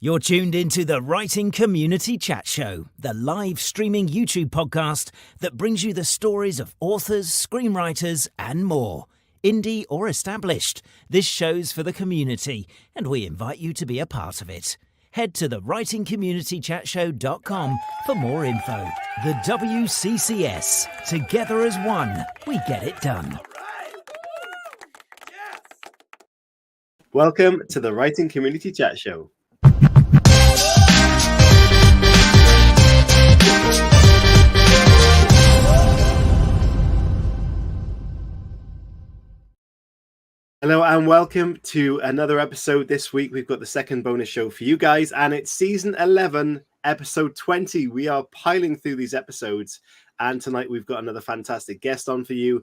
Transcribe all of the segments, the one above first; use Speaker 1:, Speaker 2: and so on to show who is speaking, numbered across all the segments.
Speaker 1: You're tuned into the Writing Community Chat Show, the live streaming YouTube podcast that brings you the stories of authors, screenwriters, and more. Indie or established, this show's for the community, and we invite you to be a part of it. Head to the writingcommunitychatshow.com for more info. The WCCS. Together as one, we get it done.
Speaker 2: Welcome to the Writing Community Chat Show. Hello and welcome to another episode. This week we've got the second bonus show for you guys, and it's season 11, episode 20. We are piling through these episodes, and tonight we've got another fantastic guest on for you,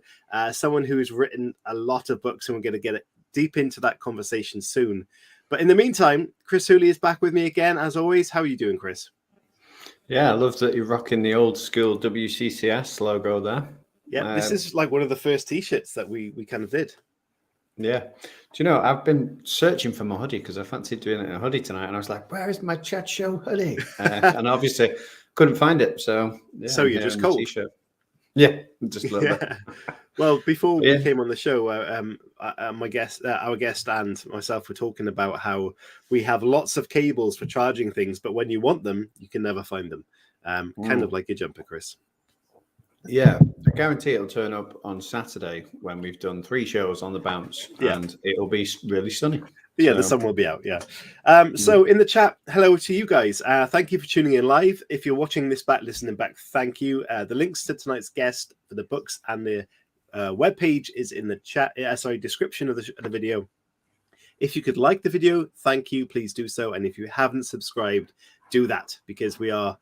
Speaker 2: someone who has written a lot of books, and we're going to get deep into that conversation soon. But in the meantime, Chris Hooley is back with me again, as always. How are you doing, Chris?
Speaker 3: Yeah, I love that you're rocking the old school WCCS logo there.
Speaker 2: Yeah, this is like one of the first t-shirts that we kind of did.
Speaker 3: Yeah. Do you know, I've been searching for my hoodie because I fancied doing it in a hoodie tonight, and I was like, where is my chat show hoodie? And obviously couldn't find it. So yeah,
Speaker 2: so you're just cold.
Speaker 3: T-shirt. Yeah, just a little bit.
Speaker 2: Well, before we came on the show, our guest and myself were talking about how we have lots of cables for charging things, but when you want them, you can never find them. Kind of like your jumper, Chris.
Speaker 3: Yeah, I guarantee it'll turn up on Saturday when we've done 3 shows on the bounce, and it'll be really sunny.
Speaker 2: Yeah, the sun will be out, yeah. So in the chat, hello to you guys. Thank you for tuning in live. If you're watching this back, listening back, thank you. The links to tonight's guest for the books and the webpage is in the chat, description of the video. If you could like the video, thank you, please do so. And if you haven't subscribed, do that, because we're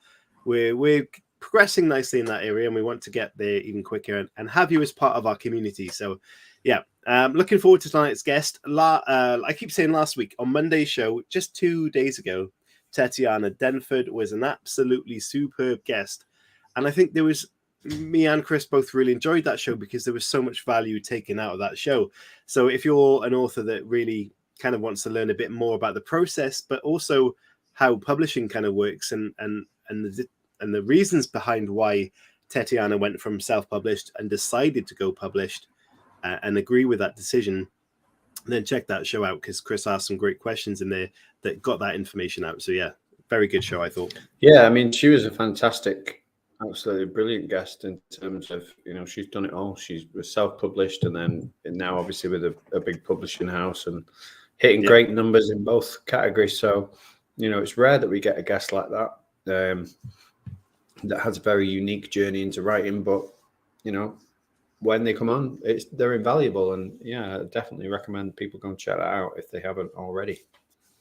Speaker 2: progressing nicely in that area, and we want to get there even quicker and have you as part of our community. So yeah, looking forward to tonight's guest. I keep saying last week, on Monday's show, just 2 days ago, Tatiana Denford was an absolutely superb guest, and I think me and Chris both really enjoyed that show because there was so much value taken out of that show. So if you're an author that really kind of wants to learn a bit more about the process, but also how publishing kind of works and the reasons behind why Tatiana went from self-published and decided to go published and agree with that decision, then check that show out, because Chris asked some great questions in there that got that information out. So yeah, very good show, I thought.
Speaker 3: Yeah, I mean, she was a fantastic, absolutely brilliant guest in terms of, you know, she's done it all. She was self-published and now obviously with a big publishing house and hitting great numbers in both categories. So, you know, it's rare that we get a guest like that. That has a very unique journey into writing, but you know, when they come on, they're invaluable, and yeah, I definitely recommend people go and check that out if they haven't already.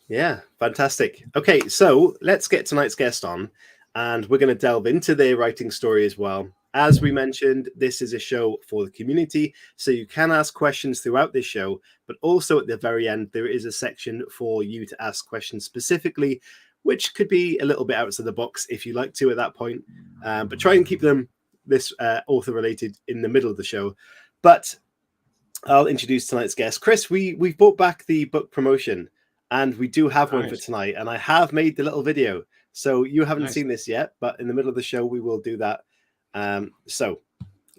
Speaker 2: Yeah, fantastic. Okay, so let's get tonight's guest on, and we're going to delve into their writing story as well. As we mentioned, this is a show for the community, so you can ask questions throughout this show, but also at the very end, there is a section for you to ask questions specifically, which could be a little bit outside the box if you like to at that point. But try and keep them author related in the middle of the show. But I'll introduce tonight's guest. Chris, we've brought back the book promotion, and we do have one for tonight. And I have made the little video. So you haven't seen this yet, but in the middle of the show, we will do that. So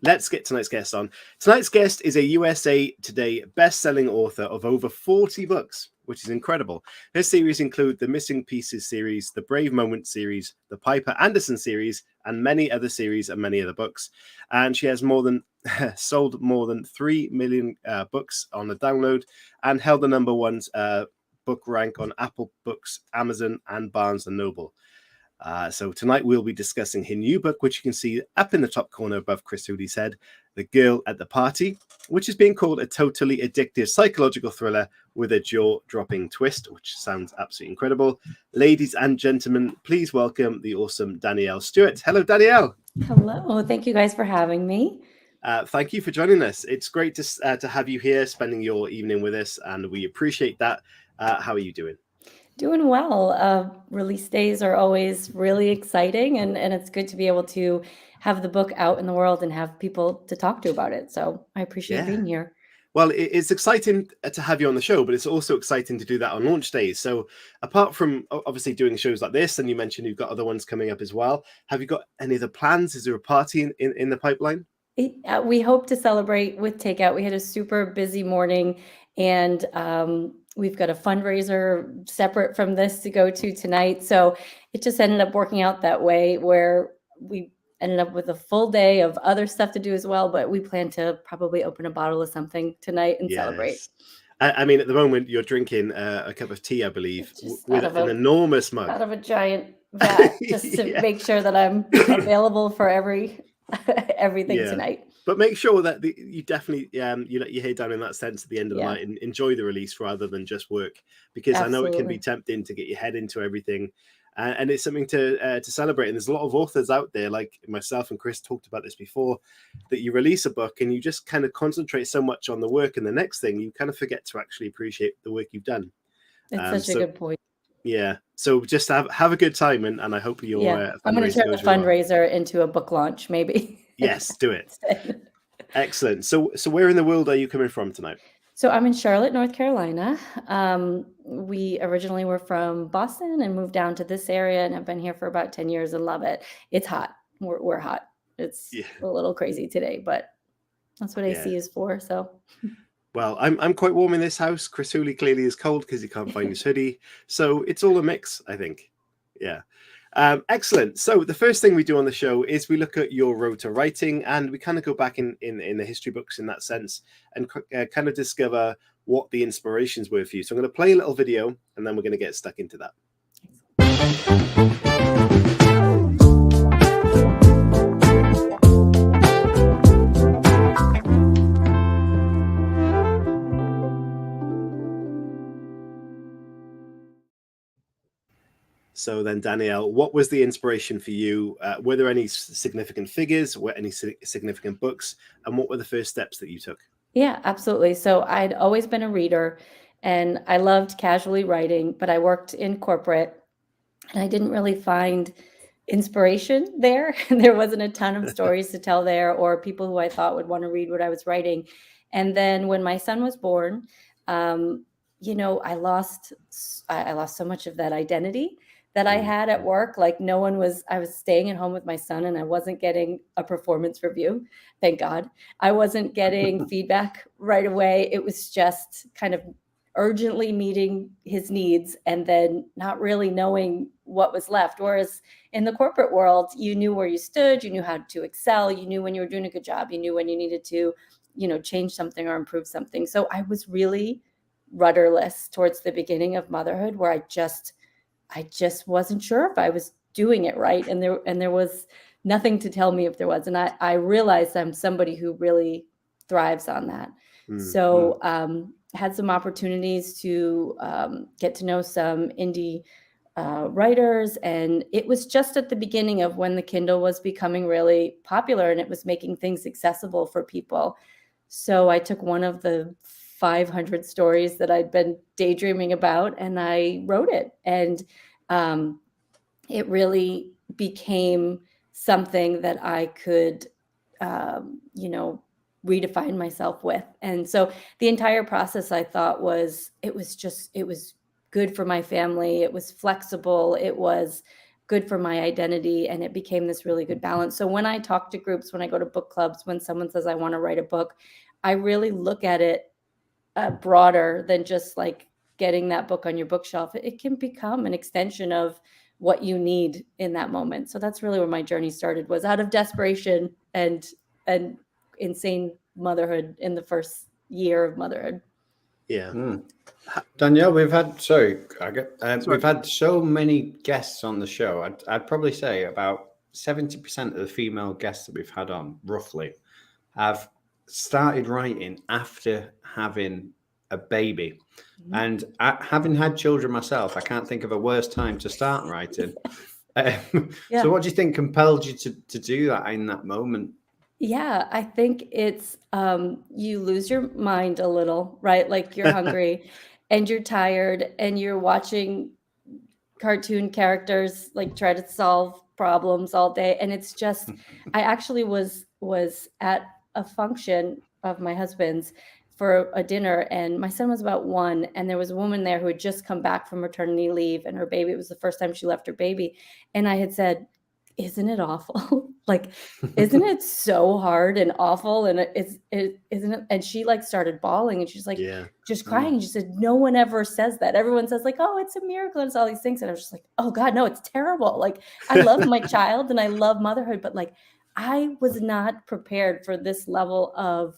Speaker 2: let's get tonight's guest on. Tonight's guest is a USA Today best-selling author of over 40 books, which is incredible. Her series include the Missing Pieces series, the Brave Moment series, the Piper Anderson series, and many other series and many other books. And she has sold more than 3 million books on the download, and held the number 1 book rank on Apple Books, Amazon, and Barnes & Noble. So tonight we'll be discussing her new book, which you can see up in the top corner above Chris Hooley's head, The Girl at the Party, which is being called a totally addictive psychological thriller with a jaw-dropping twist, which sounds absolutely incredible. Ladies and gentlemen, please welcome the awesome Danielle Stewart. Hello, Danielle.
Speaker 4: Hello. Thank you guys for having me.
Speaker 2: Thank you for joining us. It's great to have you here, spending your evening with us, and we appreciate that. How are you doing?
Speaker 4: Doing well. Release days are always really exciting, and it's good to be able to have the book out in the world and have people to talk to about it. So I appreciate being here.
Speaker 2: Well, it's exciting to have you on the show, but it's also exciting to do that on launch days. So apart from obviously doing shows like this, and you mentioned you've got other ones coming up as well, have you got any other plans? Is there a party in the pipeline?
Speaker 4: We hope to celebrate with takeout. We had a super busy morning, and we've got a fundraiser separate from this to go to tonight. So it just ended up working out that way, where we ended up with a full day of other stuff to do as well. But we plan to probably open a bottle of something tonight and celebrate.
Speaker 2: Yes. I mean, at the moment, you're drinking a cup of tea, I believe,
Speaker 4: Just
Speaker 2: with an enormous mug.
Speaker 4: Out of a giant vat, just to
Speaker 2: Yeah.
Speaker 4: make sure that I'm available for everything
Speaker 2: Yeah.
Speaker 4: tonight.
Speaker 2: But make sure that you definitely you let your head down in that sense at the end of the
Speaker 4: Yeah.
Speaker 2: night and enjoy the release rather than just work, because I know it can be
Speaker 4: Absolutely.
Speaker 2: tempting to get your head into everything, and it's something to celebrate. And there's a lot of authors out there, like myself and Chris talked about this before, that you release a book and you just kind of concentrate so much on the work, and the next thing you kind of forget to actually appreciate the work you've done.
Speaker 4: It's such a good point.
Speaker 2: Yeah, so just have a good time, and I hope your
Speaker 4: I'm going to turn the
Speaker 2: fundraiser goes really well.
Speaker 4: fundraiser into a book launch, maybe.
Speaker 2: Yes, do it. Excellent. So where in the world are you coming from tonight?
Speaker 4: So I'm in Charlotte, North Carolina. We originally were from Boston and moved down to this area and have been here for about 10 years and love it. It's hot. We're hot. It's a little crazy today, but that's what AC is for. So.
Speaker 2: Well, I'm quite warm in this house. Chris Hooley clearly is cold because he can't find his hoodie. So it's all a mix, I think. Yeah. Excellent. So the first thing we do on the show is we look at your road to writing, and we kind of go back in the history books in that sense and kind of discover what the inspirations were for you. So I'm going to play a little video, and then we're going to get stuck into that. So then, Danielle, what was the inspiration for you? Were there any significant figures? Were any significant books? And what were the first steps that you took?
Speaker 4: Yeah, absolutely. So I'd always been a reader, and I loved casually writing, but I worked in corporate, and I didn't really find inspiration there. There wasn't a ton of stories to tell there, or people who I thought would want to read what I was writing. And then when my son was born, I lost so much of that identity that I had at work. Like I was staying at home with my son, and I wasn't getting a performance review. Thank God. I wasn't getting feedback right away. It was just kind of urgently meeting his needs and then not really knowing what was left. Whereas in the corporate world, you knew where you stood, you knew how to excel, you knew when you were doing a good job, you knew when you needed to, change something or improve something. So I was really rudderless towards the beginning of motherhood, where I just wasn't sure if I was doing it right. And there was nothing to tell me if there was. And I realized I'm somebody who really thrives on that. So had some opportunities to get to know some indie writers. And it was just at the beginning of when the Kindle was becoming really popular and it was making things accessible for people. So I took one of the 500 stories that I'd been daydreaming about, and I wrote it. And it really became something that I could, redefine myself with. And so the entire process, I thought, it was good for my family. It was flexible. It was good for my identity. And it became this really good balance. So when I talk to groups, when I go to book clubs, when someone says, I want to write a book, I really look at it broader than just like getting that book on your bookshelf. It can become an extension of what you need in that moment. So that's really where my journey started, was out of desperation and insane motherhood in the first year of motherhood.
Speaker 2: Yeah.
Speaker 3: Danielle, we've had so many guests on the show. I'd probably say about 70% of the female guests that we've had on, roughly, have started writing after having a baby. And having had children myself, I can't think of a worse time to start writing. So what do you think compelled you to do that in that moment?
Speaker 4: Yeah, I think it's you lose your mind a little, right? Like you're hungry and you're tired and you're watching cartoon characters like try to solve problems all day. And it's just, I actually was at a function of my husband's for a dinner, and my son was about 1, and there was a woman there who had just come back from maternity leave, and her baby, it was the first time she left her baby. And I had said, isn't it awful? Like, isn't it so hard and awful? And isn't it? And she like started bawling, and she's like,
Speaker 2: Yeah.
Speaker 4: just crying. And she said, no one ever says that. Everyone says like, oh, it's a miracle. And it's all these things. And I was just like, oh God, no, it's terrible. Like, I love my child and I love motherhood, but like, I was not prepared for this level of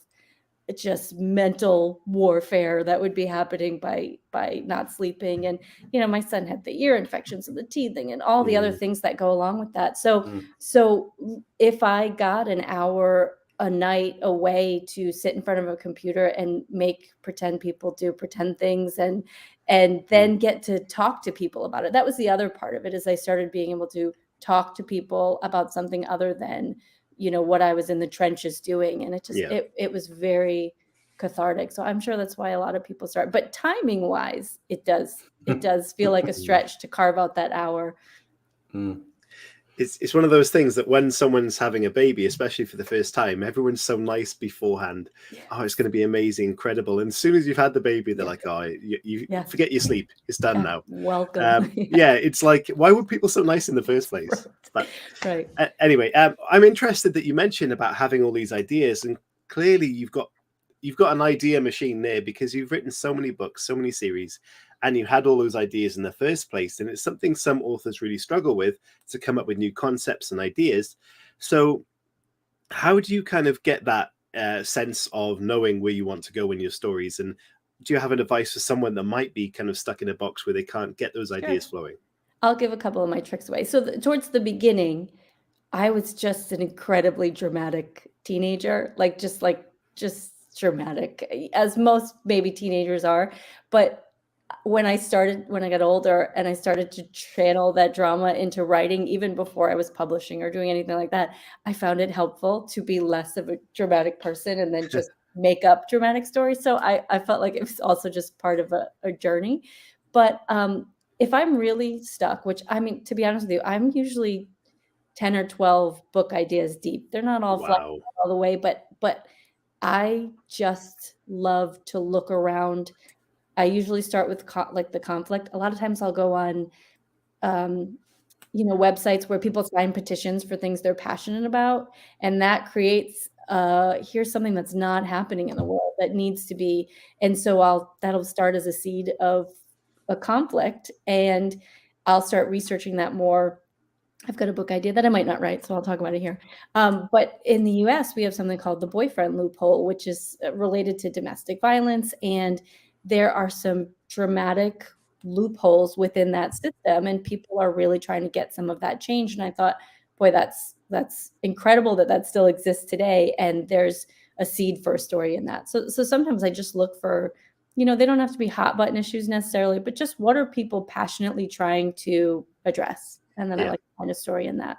Speaker 4: just mental warfare that would be happening by not sleeping. And my son had the ear infections and the teething and all the other things that go along with that. So if I got an hour a night away to sit in front of a computer and make pretend people do pretend things and then get to talk to people about it, that was the other part of it, is I started being able to talk to people about something other than what I was in the trenches doing. And it just, it was very cathartic. So I'm sure that's why a lot of people start, but timing wise, it does feel like a stretch to carve out that hour.
Speaker 2: It's one of those things that when someone's having a baby, especially for the first time, everyone's so nice beforehand. Oh, it's going to be amazing, incredible. And as soon as you've had the baby, they're like, oh, you forget your sleep. It's done now.
Speaker 4: Welcome.
Speaker 2: It's like, why were people so nice in the first place? But
Speaker 4: right.
Speaker 2: Anyway, I'm interested that you mentioned about having all these ideas, and clearly you've got an idea machine there, because you've written so many books, so many series, and you had all those ideas in the first place. And it's something some authors really struggle with, to come up with new concepts and ideas. So how do you kind of get that sense of knowing where you want to go in your stories? And do you have an advice for someone that might be kind of stuck in a box where they can't get those ideas flowing?
Speaker 4: I'll give a couple of my tricks away. So towards the beginning, I was just an incredibly dramatic teenager, just dramatic, as most maybe teenagers are. But when I got older and I started to channel that drama into writing, even before I was publishing or doing anything like that, I found it helpful to be less of a dramatic person and then just make up dramatic stories. So I felt like it was also just part of a journey. But if I'm really stuck, which, I mean, to be honest with you, I'm usually 10 or 12 book ideas deep. They're not all flat all the way, but I just love to look around. I usually start with the conflict. A lot of times I'll go on, websites where people sign petitions for things they're passionate about. And that creates, here's something that's not happening in the world that needs to be. And so that'll start as a seed of a conflict, and I'll start researching that more. I've got a book idea that I might not write, so I'll talk about it here. But in the US, we have something called the boyfriend loophole, which is related to domestic violence. And there are some dramatic loopholes within that system, and people are really trying to get some of that change. And I thought, boy, that's incredible that still exists today. And there's a seed for a story in that. So sometimes I just look for, they don't have to be hot button issues necessarily, but just what are people passionately trying to address? And then I like to find a story in that.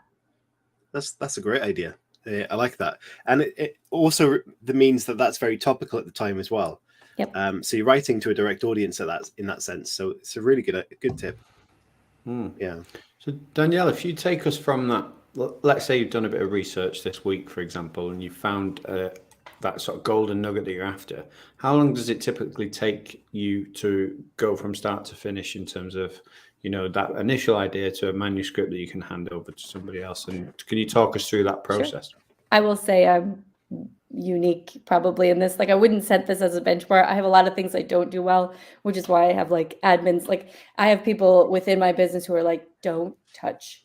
Speaker 2: That's a great idea. I like that. And it also means that that's very topical at the time as well.
Speaker 4: Yep.
Speaker 2: So you're writing to a direct audience in that sense. So it's a really good tip. Yeah.
Speaker 3: So Danielle, if you take us from that, let's say you've done a bit of research this week, for example, and you found that sort of golden nugget that you're after, how long does it typically take you to go from start to finish in terms of, that initial idea to a manuscript that you can hand over to somebody else? And can you talk us through that process?
Speaker 4: Sure. I will say I'm unique probably in this. I wouldn't set this as a benchmark. I have a lot of things I don't do well, which is why I have admins. I have people within my business who are like, don't touch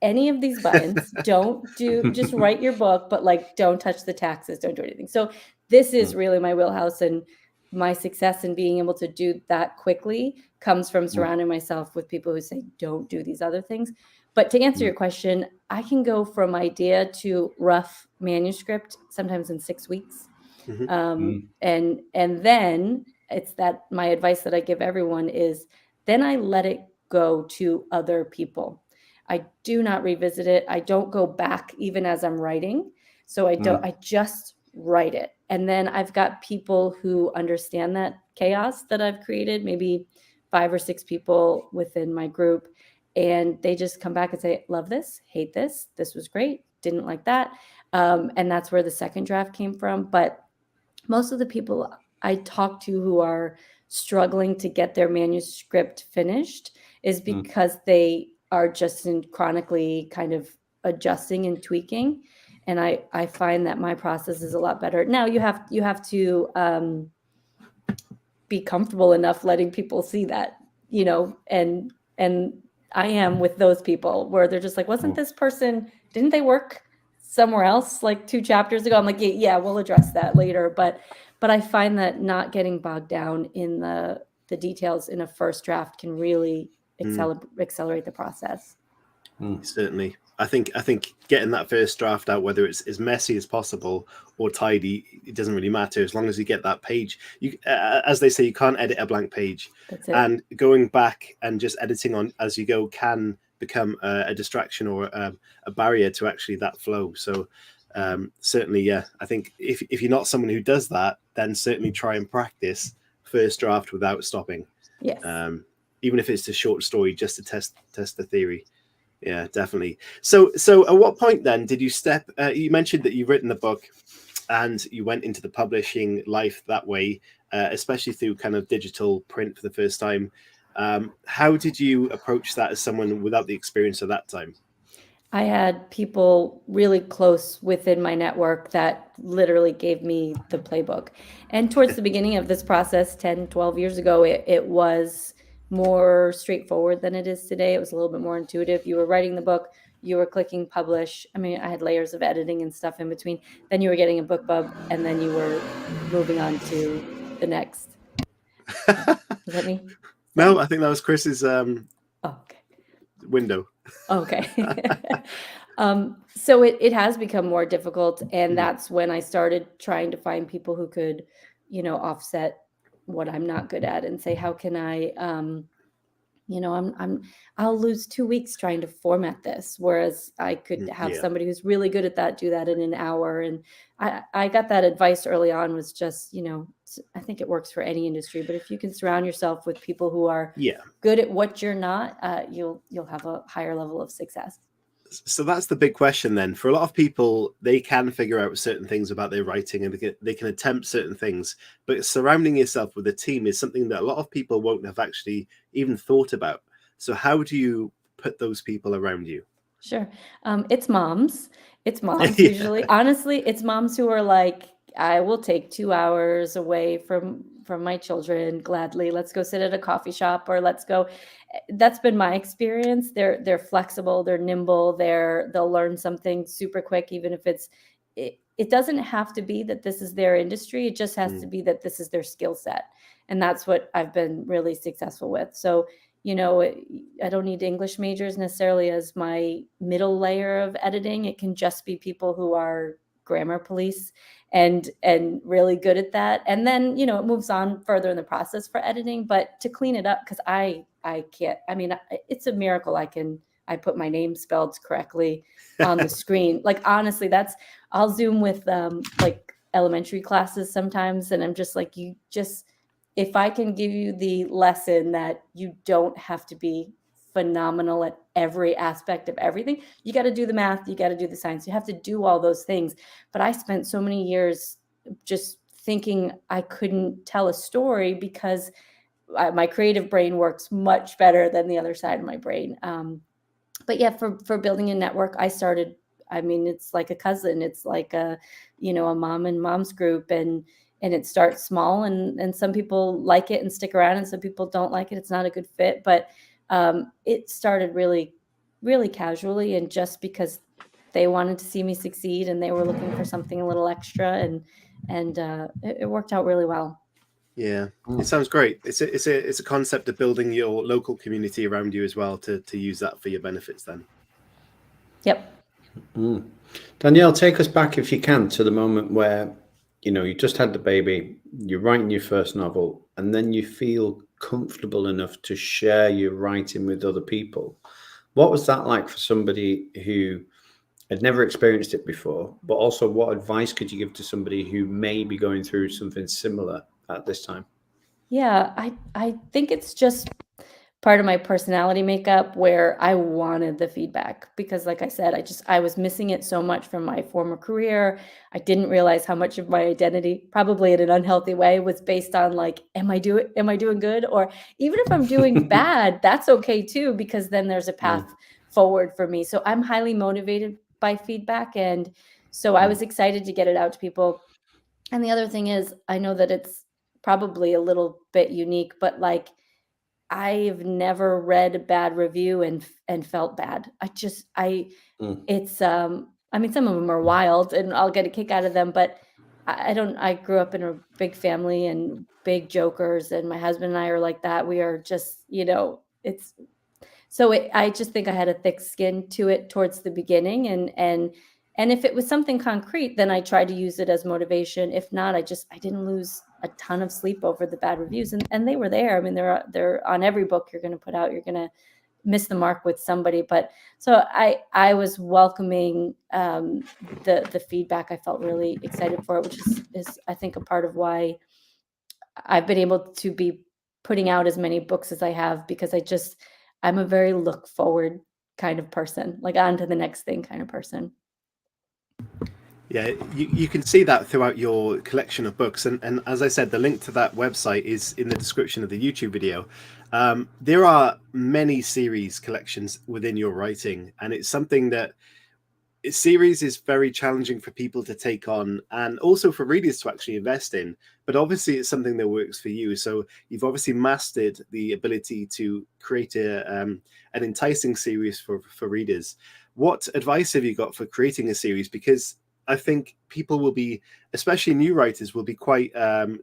Speaker 4: any of these buttons. Just write your book, but don't touch the taxes. Don't do anything. So this is really my wheelhouse, and my success in being able to do that quickly comes from surrounding myself with people who say, don't do these other things. But to answer your question, I can go from idea to rough manuscript sometimes in 6 weeks. And then it's that my advice that I give everyone is then I let it go to other people. I do not revisit it. I don't go back even as I'm writing. So I just write it. And then I've got people who understand that chaos that I've created, maybe 5 or 6 people within my group. And they just come back and say, love this, hate this, this was great, didn't like that. And that's where the second draft came from. But most of the people talk to who are struggling to get their manuscript finished is because they are just in chronically kind of adjusting and tweaking. And I find that my process is a lot better. Now you have to be comfortable enough letting people see that, and I am with those people where they're just like, wasn't this person, didn't they work somewhere else like 2 chapters ago? I'm like, yeah, we'll address that later. But I find that not getting bogged down in the details in a first draft can really accelerate the process.
Speaker 2: Certainly. I think getting that first draft out, whether it's as messy as possible or tidy, it doesn't really matter as long as you get that page. You, as they say, you can't edit a blank page.
Speaker 4: That's it.
Speaker 2: And going back and just editing on as you go can become a distraction or a barrier to actually that flow. So certainly, yeah, I think if you're not someone who does that, then certainly try and practice first draft without stopping.
Speaker 4: Yes.
Speaker 2: Even if it's a short story, just to test the theory. Yeah, definitely. So at what point then did you step? You mentioned that you've written the book, and you went into the publishing life that way, especially through kind of digital print for the first time. How did you approach that as someone without the experience of that time?
Speaker 4: I had people really close within my network that literally gave me the playbook. And towards the beginning of this process, 10, 12 years ago, it was more straightforward than it is today. It was a little bit more intuitive. You were writing the book, you were clicking publish. I mean, I had layers of editing and stuff in between. Then you were getting a BookBub, and then you were moving on to the next. Was that me?
Speaker 2: No, I think that was Chris's
Speaker 4: okay.
Speaker 2: window.
Speaker 4: Okay. So it has become more difficult. And that's when I started trying to find people who could, offset what I'm not good at and say, how can I, I'll lose 2 weeks trying to format this. Whereas I could have somebody who's really good at that, do that in an hour. And I got that advice early on, was just, I think it works for any industry, but if you can surround yourself with people who are good at what you're not, you'll have a higher level of success.
Speaker 2: So that's the big question then. For a lot of people, they can figure out certain things about their writing, and they can attempt certain things, but surrounding yourself with a team is something that a lot of people won't have actually even thought about. So how do you put those people around you?
Speaker 4: Sure. It's moms usually. Honestly, it's moms who are like, I will take 2 hours away from my children gladly. Let's go sit at a coffee shop, or let's go. That's been my experience. They're flexible, they're nimble, they'll learn something super quick, even if it doesn't have to be that this is their industry. It just has to be that this is their skill set. And that's what I've been really successful with. So, I don't need English majors necessarily as my middle layer of editing. It can just be people who are grammar police and really good at that. And then, it moves on further in the process for editing, but to clean it up, because I can't, it's a miracle I put my name spelled correctly on the screen. Like, honestly, I'll Zoom with like elementary classes sometimes. And I'm just like, if I can give you the lesson that you don't have to be phenomenal at every aspect of everything, you got to do the math, you got to do the science, you have to do all those things. But I spent so many years just thinking I couldn't tell a story because my creative brain works much better than the other side of my brain. But yeah, for building a network, I started, it's like a cousin. It's like a mom and mom's group, and it starts small, and some people like it and stick around, and some people don't like it. It's not a good fit, but it started really, really casually, and just because they wanted to see me succeed and they were looking for something a little extra, and it worked out really well.
Speaker 2: Yeah, it sounds great. It's a concept of building your local community around you as well to use that for your benefits then.
Speaker 4: Yep.
Speaker 3: Danielle, take us back, if you can, to the moment where you just had the baby, you're writing your first novel, and then you feel comfortable enough to share your writing with other people. What was that like for somebody who had never experienced it before? But also, what advice could you give to somebody who may be going through something similar at this time?
Speaker 4: Yeah, I think it's just part of my personality makeup where I wanted the feedback because like I said, I was missing it so much from my former career. I didn't realize how much of my identity, probably in an unhealthy way, was based on like, am I doing good? Or even if I'm doing bad, that's okay too, because then there's a path forward for me. So I'm highly motivated by feedback. And so I was excited to get it out to people. And the other thing is, I know that it's probably a little bit unique, but like I've never read a bad review and felt bad. It's I mean some of them are wild and I'll get a kick out of them, but I don't I grew up in a big family and big jokers and my husband and I are like that. We are just, it's so I just think I had a thick skin to it towards the beginning, and if it was something concrete, then I tried to use it as motivation. If not, I didn't lose a ton of sleep over the bad reviews, and they were there. I mean, they're on every book you're going to put out. You're going to miss the mark with somebody, but so I was welcoming the feedback. I felt really excited for it, which is I think a part of why I've been able to be putting out as many books as I have, because I'm a very look forward kind of person, like on to the next thing kind of person.
Speaker 2: Yeah, you can see that throughout your collection of books. And as I said, the link to that website is in the description of the YouTube video. There are many series collections within your writing, and it's something that series is very challenging for people to take on and also for readers to actually invest in. But obviously it's something that works for you. So you've obviously mastered the ability to create an enticing series for readers. What advice have you got for creating a series? Because I think people will be, especially new writers, will be quite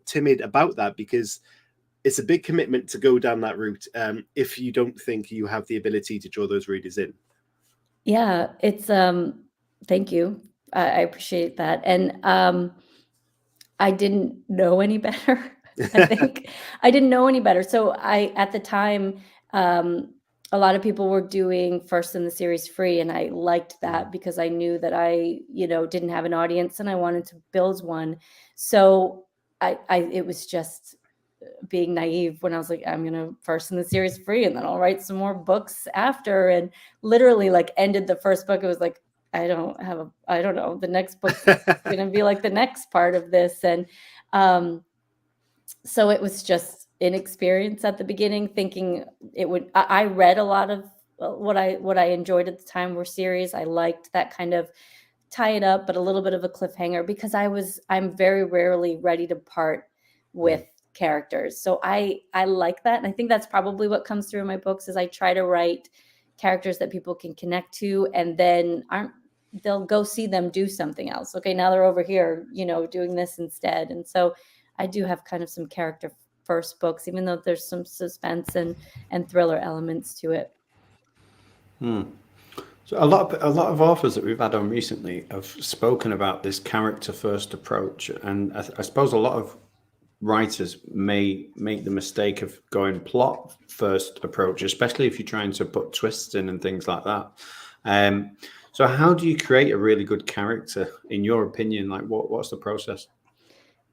Speaker 2: timid about that, because it's a big commitment to go down that route if you don't think you have the ability to draw those readers in.
Speaker 4: Yeah, it's thank you. I appreciate that. And I didn't know any better. I think I didn't know any better. So at the time, a lot of people were doing first in the series free, and I liked that because I knew that I, didn't have an audience and I wanted to build one. So it was just being naive when I was like, I'm gonna first in the series free, and then I'll write some more books after. And literally, like, ended the first book. It was like, I don't know. The next book's gonna be like the next part of this, and so it was just inexperience at the beginning, thinking it would. I read a lot of what I enjoyed at the time were series. I liked that kind of tie it up, but a little bit of a cliffhanger, because I'm very rarely ready to part with characters. So I like that. And I think that's probably what comes through in my books is I try to write characters that people can connect to, and then they'll go see them do something else. Okay, now they're over here, doing this instead. And so I do have kind of some character first books, even though there's some suspense and thriller elements to it.
Speaker 3: So a lot of authors that we've had on recently have spoken about this character first approach, and I suppose a lot of writers may make the mistake of going plot first approach, especially if you're trying to put twists in and things like that. So how do you create a really good character, in your opinion? Like, what's the process?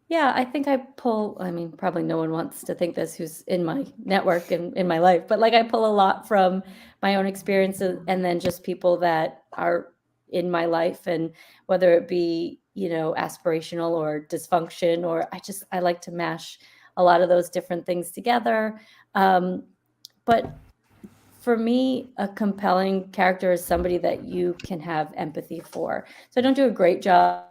Speaker 4: Yeah, I think probably no one wants to think this who's in my network and in my life, but like I pull a lot from my own experiences and then just people that are in my life, and whether it be, aspirational or dysfunction, or I like to mash a lot of those different things together. But for me, a compelling character is somebody that you can have empathy for. So I don't do a great job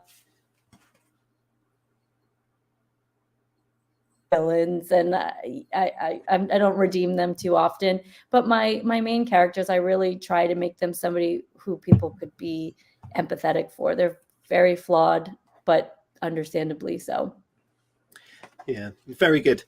Speaker 4: villains, and I don't redeem them too often. But my main characters, I really try to make them somebody who people could be empathetic for. They're very flawed, but understandably so.
Speaker 2: Yeah, very good.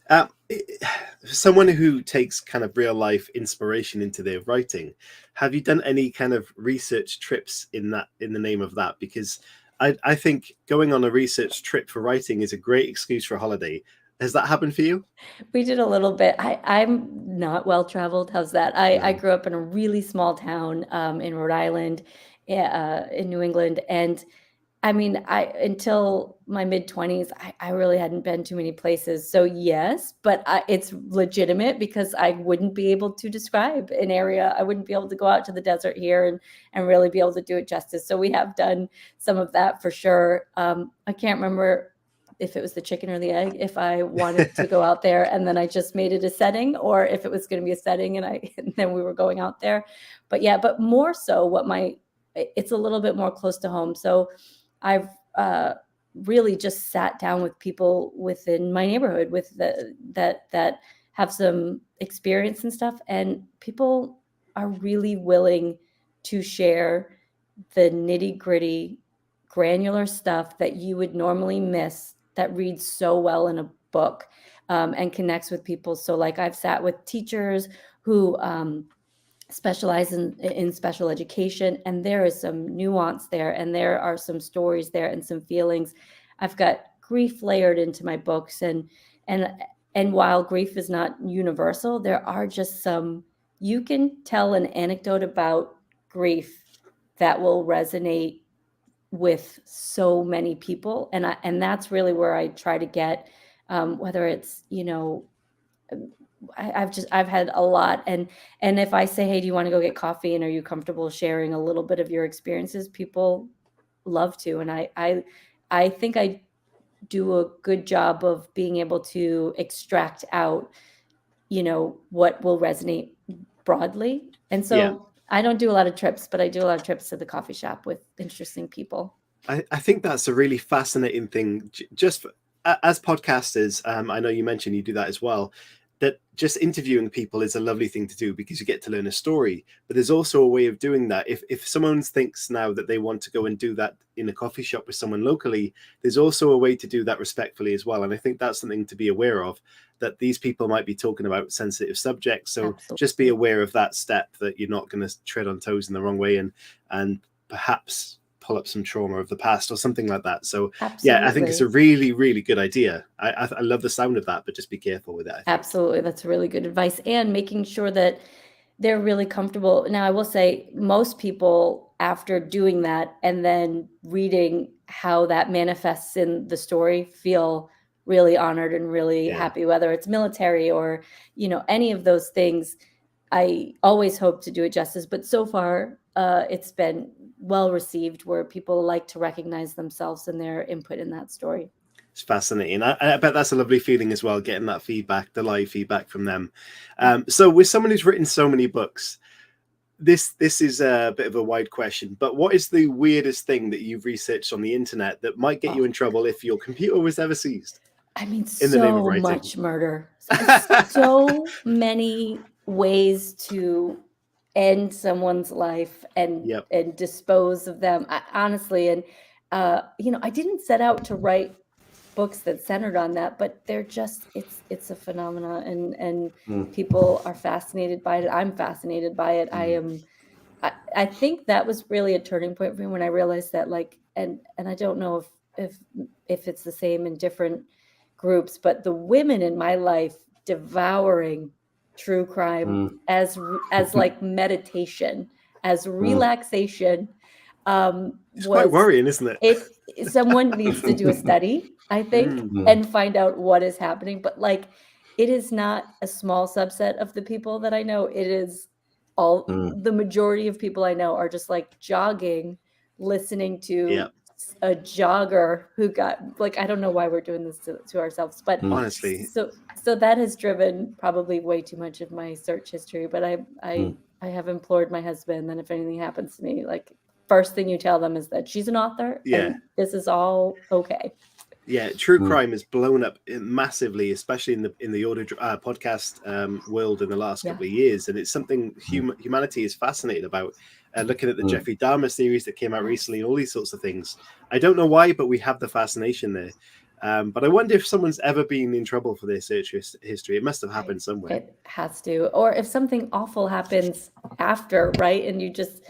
Speaker 2: Someone who takes kind of real life inspiration into their writing, have you done any kind of research trips in the name of that? Because I think going on a research trip for writing is a great excuse for a holiday. Has that happened for you?
Speaker 4: We did a little bit. I'm not well traveled. How's that? I
Speaker 2: No.
Speaker 4: grew up in a really small town in Rhode Island, in New England, and I mean, until my mid-20s, I really hadn't been to many places. So yes, but it's legitimate because I wouldn't be able to describe an area. I wouldn't be able to go out to the desert here and really be able to do it justice. So we have done some of that for sure. I can't remember if it was the chicken or the egg, if I wanted to go out there and then I just made it a setting, or if it was going to be a setting and then we were going out there. But yeah, but more so it's a little bit more close to home. So I've really just sat down with people within my neighborhood that have some experience and stuff, and people are really willing to share the nitty-gritty, granular stuff that you would normally miss that reads so well in a book, and connects with people. So like I've sat with teachers who specialize in special education, and there is some nuance there, and there are some stories there and some feelings. I've got grief layered into my books, and while grief is not universal, there are just some, you can tell an anecdote about grief that will resonate with so many people, and that's really where I try to get, whether it's, I've had a lot, and if I say, hey, do you want to go get coffee, and are you comfortable sharing a little bit of your experiences, people love to. And I think I do a good job of being able to extract out, what will resonate broadly. And so I don't do a lot of trips, but I do a lot of trips to the coffee shop with interesting people.
Speaker 2: I think that's a really fascinating thing. Just as podcasters, I know you mentioned you do that as well, that just interviewing people is a lovely thing to do because you get to learn a story. But there's also a way of doing that. If someone thinks now that they want to go and do that in a coffee shop with someone locally, there's also a way to do that respectfully as well. And I think that's something to be aware of, that these people might be talking about sensitive subjects. So
Speaker 4: Absolutely.
Speaker 2: Just be aware of that step, that you're not going to tread on toes in the wrong way and perhaps pull up some trauma of the past or something like that. So
Speaker 4: Absolutely.
Speaker 2: yeah, I think it's a really, really good idea. I love the sound of that, but just be careful with it.
Speaker 4: Absolutely. That's really good advice. And making sure that they're really comfortable. Now, I will say most people, after doing that and then reading how that manifests in the story, feel really honored and really happy, whether it's military or, any of those things. I always hope to do it justice, but so far it's been well received, where people like to recognize themselves and their input in that story.
Speaker 2: It's fascinating. I bet that's a lovely feeling as well, getting that feedback, the live feedback from them. So with someone who's written so many books, this is a bit of a wide question, but what is the weirdest thing that you've researched on the internet that might get you in trouble if your computer was ever seized?
Speaker 4: I mean,
Speaker 2: In the name of
Speaker 4: so
Speaker 2: writing.
Speaker 4: much murder. So many ways to end someone's life and dispose of them. Honestly, and I didn't set out to write books that centered on that, but they're just, it's a phenomena, and people are fascinated by it. I'm fascinated by it. I think that was really a turning point for me when I realized that, and I don't know if it's the same in different groups, but the women in my life devouring true crime as like meditation, as relaxation.
Speaker 2: It's quite worrying, isn't it?
Speaker 4: Someone needs to do a study, I think, and find out what is happening. But it is not a small subset of the people that I know. It is all the majority of people I know are just jogging, listening to a jogger who got I don't know why we're doing this to ourselves, but
Speaker 2: honestly,
Speaker 4: so that has driven probably way too much of my search history. But I have implored my husband that if anything happens to me, first thing you tell them is that she's an author and this is all okay.
Speaker 2: True crime has blown up massively, especially in the audio podcast world in the last couple of years, and it's something humanity is fascinated about. Looking at the Jeffrey Dahmer series that came out recently, and all these sorts of things. I don't know why, but we have the fascination there. But I wonder if someone's ever been in trouble for their search history. It must have happened somewhere.
Speaker 4: It has to, or if something awful happens after, right? And you just,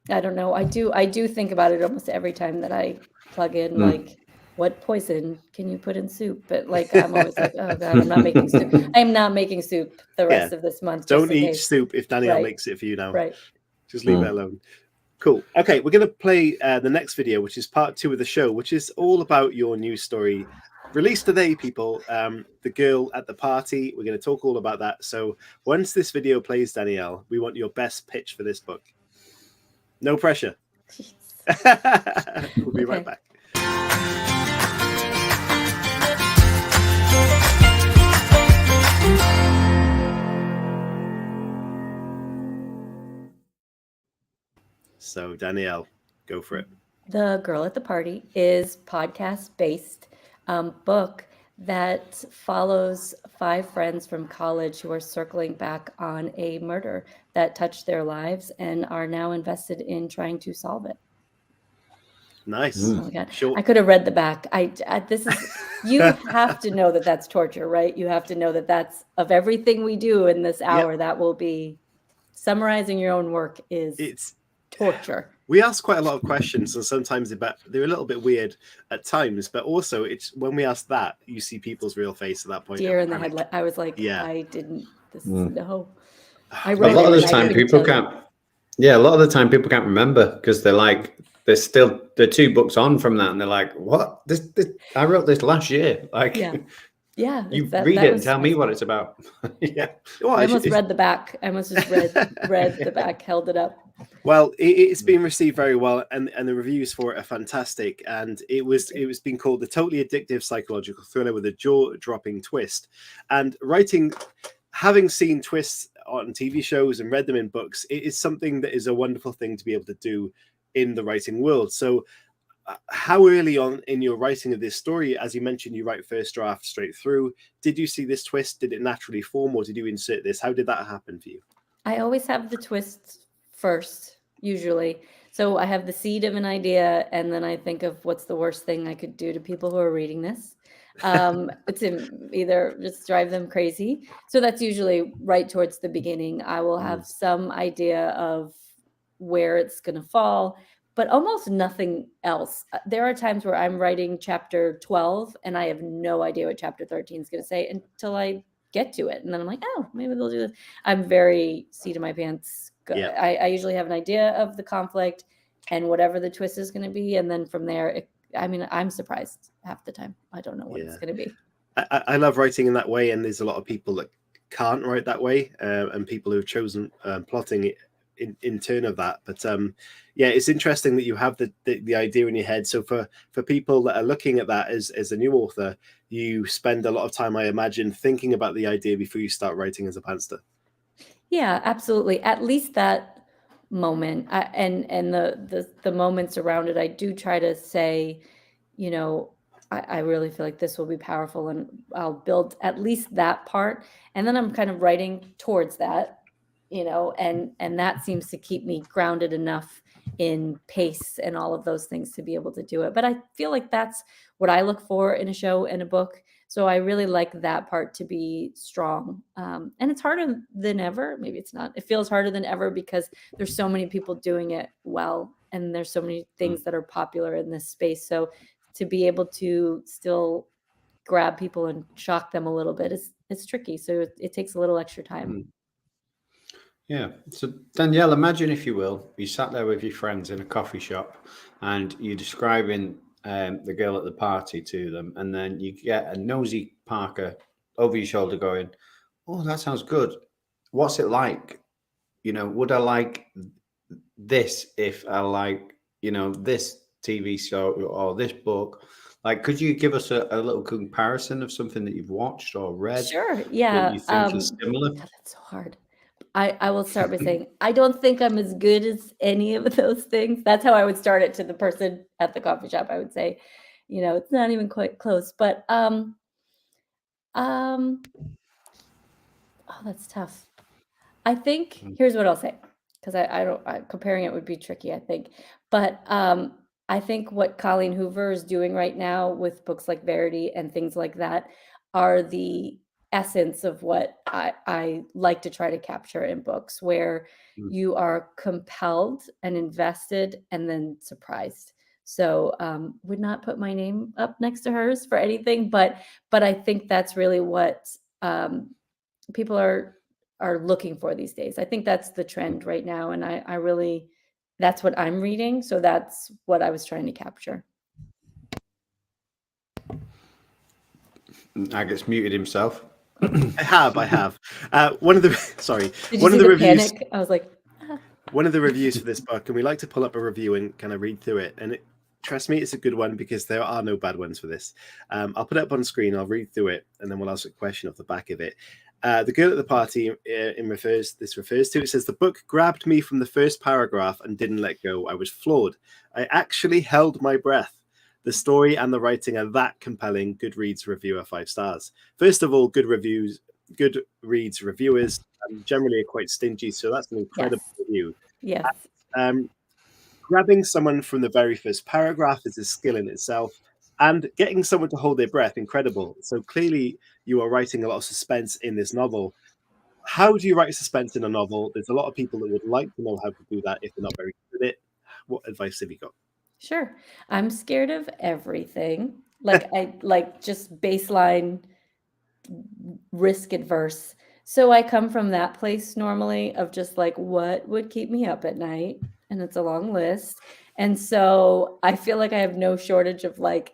Speaker 4: I don't know. I do think about it almost every time that I plug in, what poison can you put in soup? But I'm always oh God, I'm not making soup. I am not making soup the rest of this month.
Speaker 2: Don't eat soup if Danielle makes it for you now.
Speaker 4: Right.
Speaker 2: Just leave it alone. Cool. Okay, we're going to play the next video, which is part 2 of the show, which is all about your new story. Released today, people. The girl at the party. We're going to talk all about that. So once this video plays, Danielle, we want your best pitch for this book. No pressure. We'll be right back. So Danielle, go for it.
Speaker 4: The Girl at the Party is podcast-based book that follows 5 friends from college who are circling back on a murder that touched their lives and are now invested in trying to solve it.
Speaker 2: Nice.
Speaker 4: Oh my God.
Speaker 2: Sure.
Speaker 4: I could have read the back. This is, you have to know that that's torture, right? You have to know that that's, of everything we do in this hour, that will be summarizing your own work is torture.
Speaker 2: We ask quite a lot of questions, and sometimes they're a little bit weird at times, but also it's when we ask that, you see people's real face at that point.
Speaker 4: Deer in the headlight. I was like, I didn't, no. I
Speaker 3: A lot of the time people can't, a lot of the time people can't remember because they're 2 books on from that, and they're like, what? This I wrote this last year. Like, you read it and tell me what it's about.
Speaker 2: Well,
Speaker 4: I almost read the back. I almost just read the back, held it up.
Speaker 2: Well, it's been received very well, and the reviews for it are fantastic. And it was being called the totally addictive psychological thriller with a jaw-dropping twist. And having seen twists on TV shows and read them in books, it is something that is a wonderful thing to be able to do in the writing world. So how early on in your writing of this story, as you mentioned, you write first draft straight through, did you see this twist? Did it naturally form, or did you insert this? How did that happen for you?
Speaker 4: I always have the twist first, usually. So I have the seed of an idea, and then I think of what's the worst thing I could do to people who are reading this. To either just drive them crazy. So that's usually right towards the beginning. I will have some idea of where it's going to fall, but almost nothing else. There are times where I'm writing chapter 12 and I have no idea what chapter 13 is going to say until I get to it. And then I'm like, oh, maybe they'll do this. I'm very seat of my pants. I usually have an idea of the conflict and whatever the twist is going to be. And then from there, I'm surprised half the time. I don't know what it's going to be.
Speaker 2: I love writing in that way. And there's a lot of people that can't write that way, and people who've chosen plotting it in turn of that. But it's interesting that you have the idea in your head. So for people that are looking at that as a new author, you spend a lot of time, I imagine, thinking about the idea before you start writing as a pantser.
Speaker 4: Yeah, absolutely. At least that moment, and the moments around it, I do try to say, I really feel like this will be powerful, and I'll build at least that part, and then I'm kind of writing towards that, and that seems to keep me grounded enough in pace and all of those things to be able to do it. But I feel like that's what I look for in a show and a book. So I really like that part to be strong. And it's harder than ever. Maybe it's not. It feels harder than ever because there's so many people doing it well, and there's so many things that are popular in this space. So to be able to still grab people and shock them a little bit it's tricky. So it takes a little extra time.
Speaker 3: Yeah. So Danielle, imagine, if you will, you sat there with your friends in a coffee shop and you're describing the girl at the party to them, and then you get a nosy Parker over your shoulder going, oh, that sounds good. What's it like? Would I like this if I like, this TV show or this book? Like, could you give us a little comparison of something that you've watched or read?
Speaker 4: Sure. Yeah.
Speaker 3: That you think is similar?
Speaker 4: God, that's so hard. I will start by saying, I don't think I'm as good as any of those things. That's how I would start it to the person at the coffee shop. I would say, it's not even quite close, but, oh, that's tough. I think, here's what I'll say, because comparing it would be tricky, I think. But I think what Colleen Hoover is doing right now with books like Verity and things like that are the essence of what I like to try to capture in books, where you are compelled and invested and then surprised. So would not put my name up next to hers for anything, but I think that's really what people are looking for these days. I think that's the trend right now, and I really that's what I'm reading. So that's what I was trying to capture.
Speaker 3: Agus muted himself.
Speaker 2: I have. One of the sorry,
Speaker 4: Did you
Speaker 2: one
Speaker 4: see
Speaker 2: of the
Speaker 4: the
Speaker 2: reviews.
Speaker 4: panic? I was like,
Speaker 2: One of the reviews for this book, and we like to pull up a review and kind of read through it. And trust me, it's a good one because there are no bad ones for this. I'll put it up on screen. I'll read through it, and then we'll ask a question off the back of it. The girl at the party refers to it says the book grabbed me from the first paragraph and didn't let go. I was floored. I actually held my breath. The story and the writing are that compelling. Goodreads reviewer 5 stars. First of all, Goodreads reviewers generally are quite stingy, so that's an incredible review.
Speaker 4: yes.
Speaker 2: Grabbing someone from the very first paragraph is a skill in itself, and getting someone to hold their breath, incredible. So clearly you are writing a lot of suspense in this novel. How do you write suspense in a novel? There's a lot of people that would like to know how to do that if they're not very good at it. What advice have you got?
Speaker 4: Sure. I'm scared of everything. Like just baseline risk adverse. So I come from that place normally of just like, what would keep me up at night? And it's a long list. And so I feel like I have no shortage of like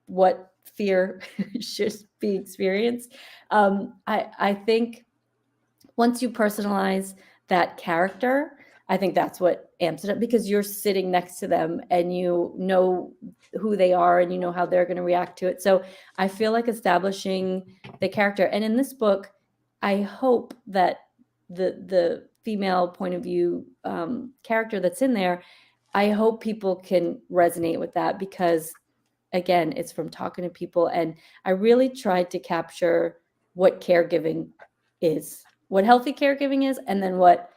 Speaker 4: what fear should be experienced. I think once you personalize that character, I think that's what amps it up, because you're sitting next to them and you know who they are and you know how they're going to react to it. So I feel like establishing the character. And in this book, I hope that the female point of view character that's in there, I hope people can resonate with that, because again, it's from talking to people. And I really tried to capture what caregiving is, what healthy caregiving is, and then what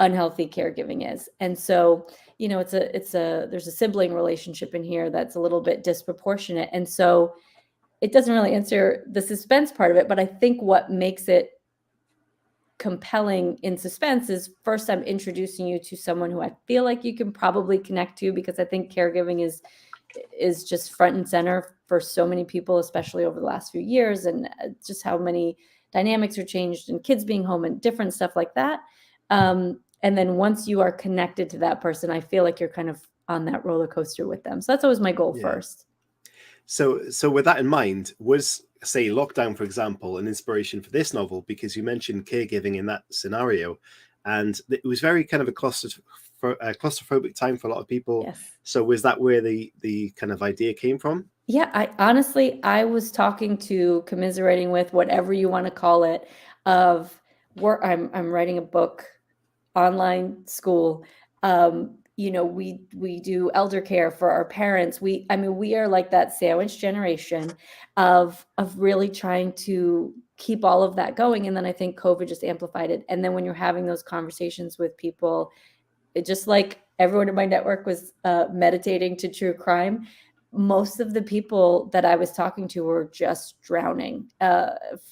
Speaker 4: unhealthy caregiving is. And so, you know, there's a sibling relationship in here that's a little bit disproportionate. And so it doesn't really answer the suspense part of it, but I think what makes it compelling in suspense is, first, I'm introducing you to someone who I feel like you can probably connect to, because I think caregiving is just front and center for so many people, especially over the last few years, and just how many dynamics are changed and kids being home and different stuff like that. And then once you are connected to that person, I feel like you're kind of on that roller coaster with them. So that's always my goal first.
Speaker 2: So with that in mind, was, say, lockdown, for example, an inspiration for this novel? Because you mentioned caregiving in that scenario, and it was very kind of a claustrophobic time for a lot of people.
Speaker 4: Yes.
Speaker 2: So was that where the kind of idea came from?
Speaker 4: Yeah, I was talking to, commiserating with, whatever you want to call it, of where I'm writing a book, online school. You know, we do elder care for our parents. We are like that sandwich generation of really trying to keep all of that going. And then I think COVID just amplified it. And then when you're having those conversations with people, it just, like, everyone in my network was meditating to true crime. Most of the people that I was talking to were just drowning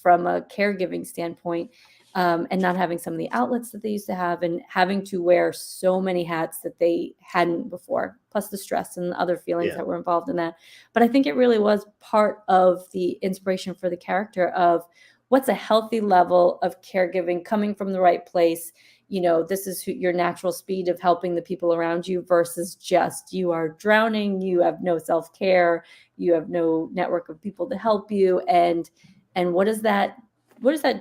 Speaker 4: from a caregiving standpoint, and not having some of the outlets that they used to have, and having to wear so many hats that they hadn't before, plus the stress and the other feelings that were involved in that. But I think it really was part of the inspiration for the character of what's a healthy level of caregiving coming from the right place. You know, this is your natural speed of helping the people around you, versus just you are drowning, you have no self-care, you have no network of people to help you. And what does that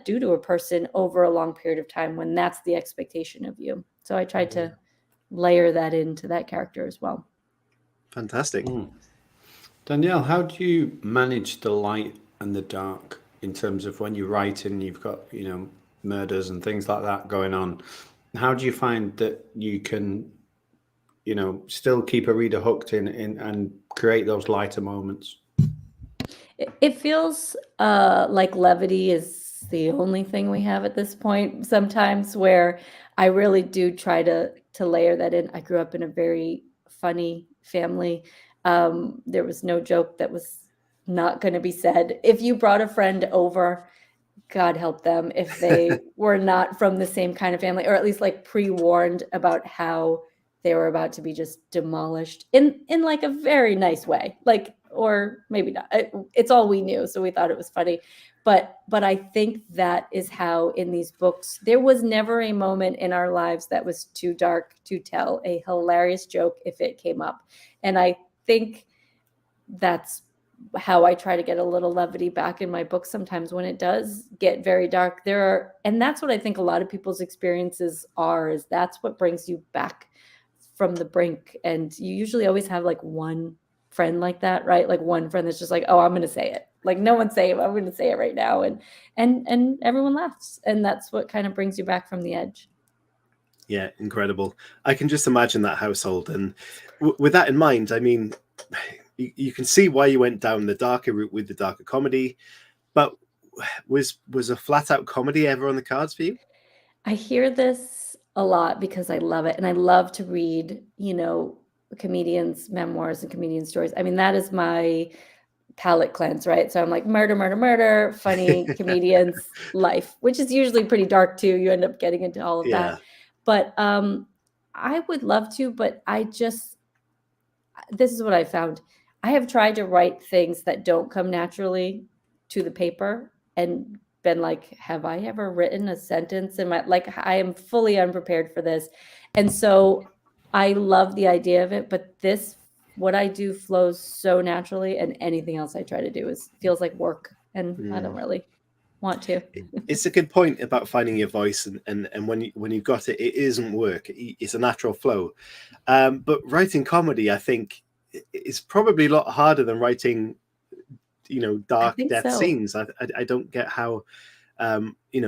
Speaker 4: do to a person over a long period of time when that's the expectation of you? So I tried to layer that into that character as well.
Speaker 2: Fantastic.
Speaker 3: Danielle, how do you manage the light and the dark in terms of when you write and you've got, you know, murders and things like that going on? How do you find that you can, you know, still keep a reader hooked in and create those lighter moments?
Speaker 4: It feels like levity is the only thing we have at this point sometimes, where I really do try to layer that in. I grew up in a very funny family. There was no joke that was not going to be said. If you brought a friend over, God help them if they were not from the same kind of family, or at least like pre-warned about how they were about to be just demolished in like a very nice way. Like, or maybe not. It's all we knew, so we thought it was funny. But I think that is how in these books, there was never a moment in our lives that was too dark to tell a hilarious joke if it came up. And I think that's how I try to get a little levity back in my book sometimes when it does get very dark. And that's what I think a lot of people's experiences are, is that's what brings you back from the brink. And you usually always have like one friend like that, right? Like one friend that's just like, oh, I'm going to say it. Like no one's saying it. I'm going to say it right now. And everyone laughs. And that's what kind of brings you back from the edge.
Speaker 2: Yeah, incredible. I can just imagine that household. And with that in mind, I mean, you can see why you went down the darker route with the darker comedy, but was a flat out comedy ever on the cards for you?
Speaker 4: I hear this a lot because I love it. And I love to read, comedians' memoirs and comedian stories. I mean, that is my palate cleanse, right? So I'm like murder, murder, murder, funny comedians' life, which is usually pretty dark too. You end up getting into all of that. But I would love to, but this is what I found. I have tried to write things that don't come naturally to the paper and been like, have I ever written a sentence in my, like, I am fully unprepared for this. And so I love the idea of it, but what I do flows so naturally, and anything else I try to do feels like work, and I don't really want to.
Speaker 2: It's a good point about finding your voice, and when you've got it, it isn't work. It's a natural flow. But writing comedy, I think, is probably a lot harder than writing, dark death scenes. I don't get how,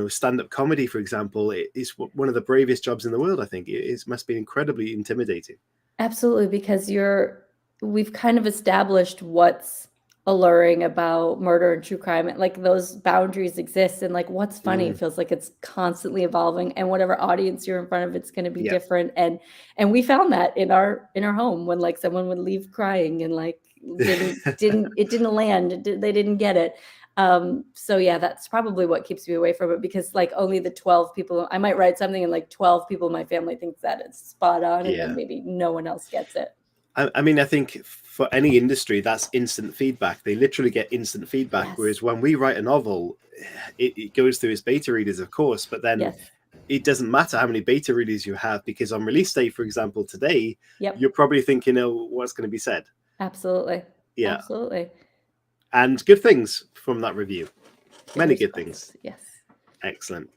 Speaker 2: stand-up comedy, for example, is one of the bravest jobs in the world. I think it must be incredibly intimidating. Absolutely,
Speaker 4: because we've kind of established what's alluring about murder and true crime, and like those boundaries exist, and like what's funny feels like it's constantly evolving, and whatever audience you're in front of, it's going to be different. And we found that in our home, when like someone would leave crying and like it didn't land, they didn't get it. So yeah, that's probably what keeps me away from it, because like only the 12 people, I might write something and like 12 people in my family think that it's spot on, and then maybe no one else gets it.
Speaker 2: I mean, I think for any industry, that's instant feedback. They literally get instant feedback. Yes. Whereas when we write a novel, it goes through its beta readers, of course, but then it doesn't matter how many beta readers you have, because on release day, for example, today, you're probably thinking, oh, what's going to be said?
Speaker 4: Absolutely. Yeah. Absolutely.
Speaker 2: And good things from that review. Many good things.
Speaker 4: Yes.
Speaker 2: Excellent.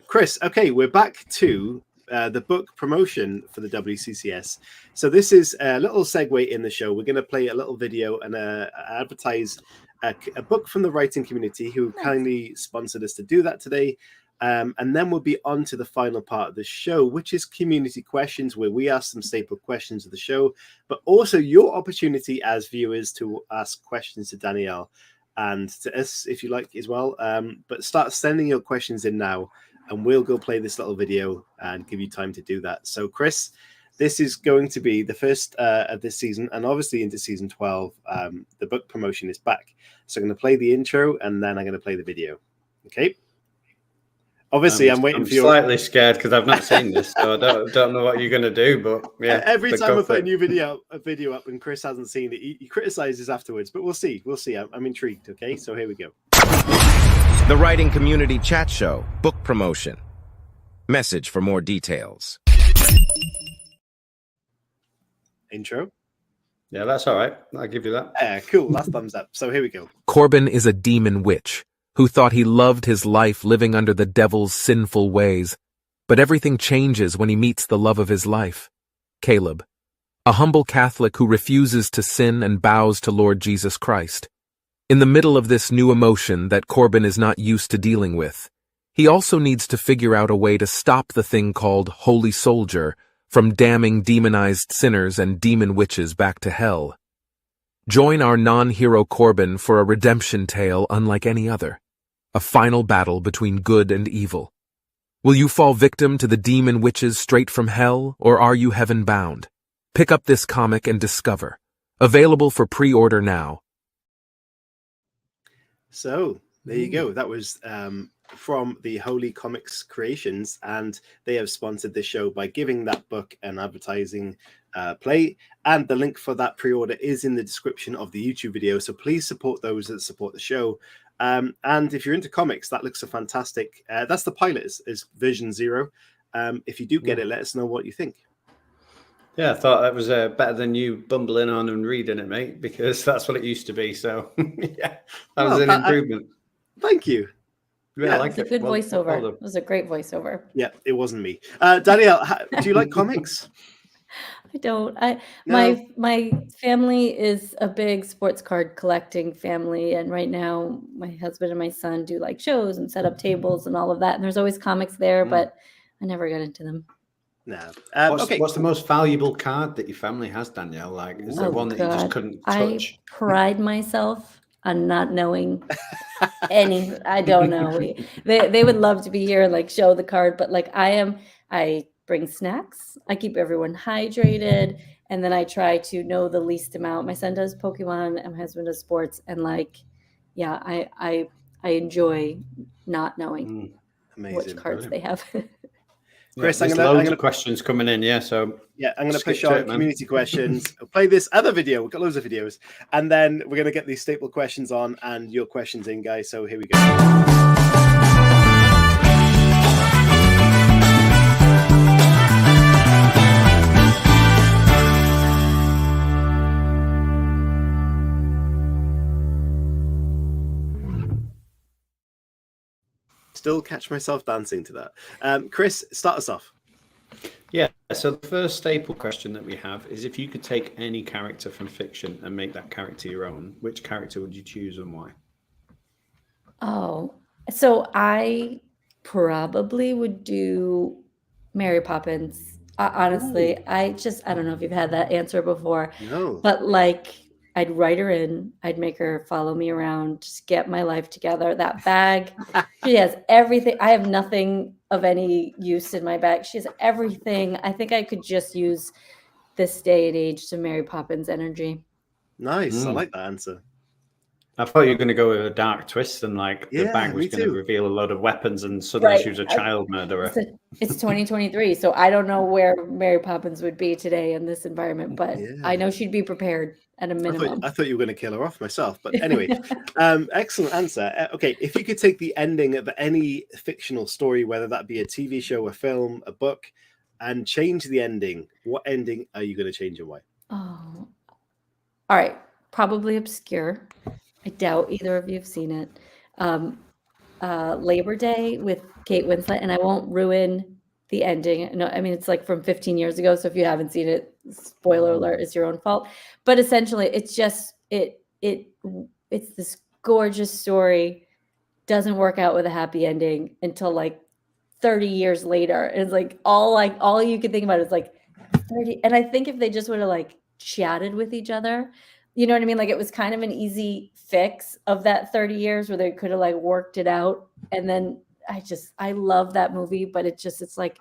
Speaker 2: Chris, okay, we're back to the book promotion for the WCCS. So this is a little segue in the show. We're going to play a little video and advertise a book from the writing community who kindly sponsored us to do that today. And then we'll be on to the final part of the show, which is community questions, where we ask some staple questions of the show, but also your opportunity as viewers to ask questions to Danielle and to us, if you like, as well. But start sending your questions in now, and we'll go play this little video and give you time to do that. So, Chris, this is going to be the first of this season, and obviously into season 12, the book promotion is back. So I'm going to play the intro, and then I'm going to play the video. Okay? Obviously, I'm waiting for you.
Speaker 3: I'm slightly scared because I've not seen this, so I don't know what you're going to do. But yeah,
Speaker 2: every time I put a new video up and Chris hasn't seen it, he criticizes afterwards. But we'll see. I'm intrigued. Okay, so here we go.
Speaker 5: The Writing Community Chat Show, book promotion. Message for more details.
Speaker 2: Intro.
Speaker 3: Yeah, that's all right. I'll give you that.
Speaker 2: Cool. Last thumbs up. So here we go.
Speaker 6: Corbin is a demon witch who thought he loved his life living under the devil's sinful ways. But everything changes when he meets the love of his life, Caleb, a humble Catholic who refuses to sin and bows to Lord Jesus Christ. In the middle of this new emotion that Corbin is not used to dealing with, he also needs to figure out a way to stop the thing called Holy Soldier from damning demonized sinners and demon witches back to hell. Join our non-hero Corbin for a redemption tale unlike any other. A final battle between good and evil. Will you fall victim to the demon witches straight from hell, or are you heaven-bound? Pick up this comic and discover. Available for pre-order now.
Speaker 2: So, There you go. That was from the Holy Comics Creations, and they have sponsored this show by giving that book an advertising play. And the link for that pre-order is in the description of the YouTube video. So please support those that support the show. And if you're into comics, that looks a fantastic. That's the pilot is version 0. If you do get it, let us know what you think.
Speaker 3: Yeah, I thought that was better than you bumbling on and reading it, mate, because that's what it used to be. So yeah, that was an improvement.
Speaker 2: Thank you.
Speaker 3: Yeah, I like
Speaker 4: it. It's a good voiceover. It was a great voiceover.
Speaker 2: Yeah, it wasn't me. Danielle, do you like comics?
Speaker 4: I don't. My family is a big sports card collecting family, and right now my husband and my son do like shows and set up tables and all of that. And there's always comics there, but I never got into them.
Speaker 2: No.
Speaker 3: What's the most valuable card that your family has, Danielle? Like, is there one that you just couldn't touch?
Speaker 4: I pride myself on not knowing any. I don't know. They would love to be here and like show the card, but like I bring snacks. I keep everyone hydrated, and then I try to know the least amount. My son does Pokemon, and my husband does sports, and like, yeah, I enjoy not knowing which cards they have.
Speaker 2: Chris,
Speaker 3: there's loads of questions coming in. Yeah, so
Speaker 2: yeah, I'm going to push on community questions. I'll play this other video. We've got loads of videos, and then we're going to get these staple questions on and your questions in, guys. So here we go. Still catch myself dancing to that. Chris, start us off.
Speaker 3: Yeah, so the first staple question that we have is, if you could take any character from fiction and make that character your own, which character would you choose and why?
Speaker 4: Oh, so I probably would do Mary Poppins. Honestly, I don't know if you've had that answer before.
Speaker 2: No.
Speaker 4: But like, I'd write her in. I'd make her follow me around, just get my life together. That bag, she has everything. I have nothing of any use in my bag. She has everything. I think I could just use this day and age to Mary Poppins energy.
Speaker 2: Nice. I like that answer.
Speaker 3: I thought you were going to go with a dark twist and like the bag was going to reveal a load of weapons and suddenly she was a child murderer.
Speaker 4: It's 2023, so I don't know where Mary Poppins would be today in this environment, but I know she'd be prepared at a minimum.
Speaker 2: I thought you were going to kill her off myself, but anyway, excellent answer. Okay, if you could take the ending of any fictional story, whether that be a TV show, a film, a book, and change the ending, what ending are you going to change and why?
Speaker 4: Oh, all right. Probably obscure. I doubt either of you have seen it. Labor Day with Kate Winslet, and I won't ruin the ending. No, I mean, it's like from 15 years ago, so if you haven't seen it, spoiler alert, it's your own fault. But essentially, it's just it's this gorgeous story, doesn't work out with a happy ending until like 30 years later. And it's like all you can think about is like 30. And I think if they just would have like chatted with each other, you know what I mean? Like, it was kind of an easy fix of that 30 years where they could have like worked it out. And then I love that movie, but it's like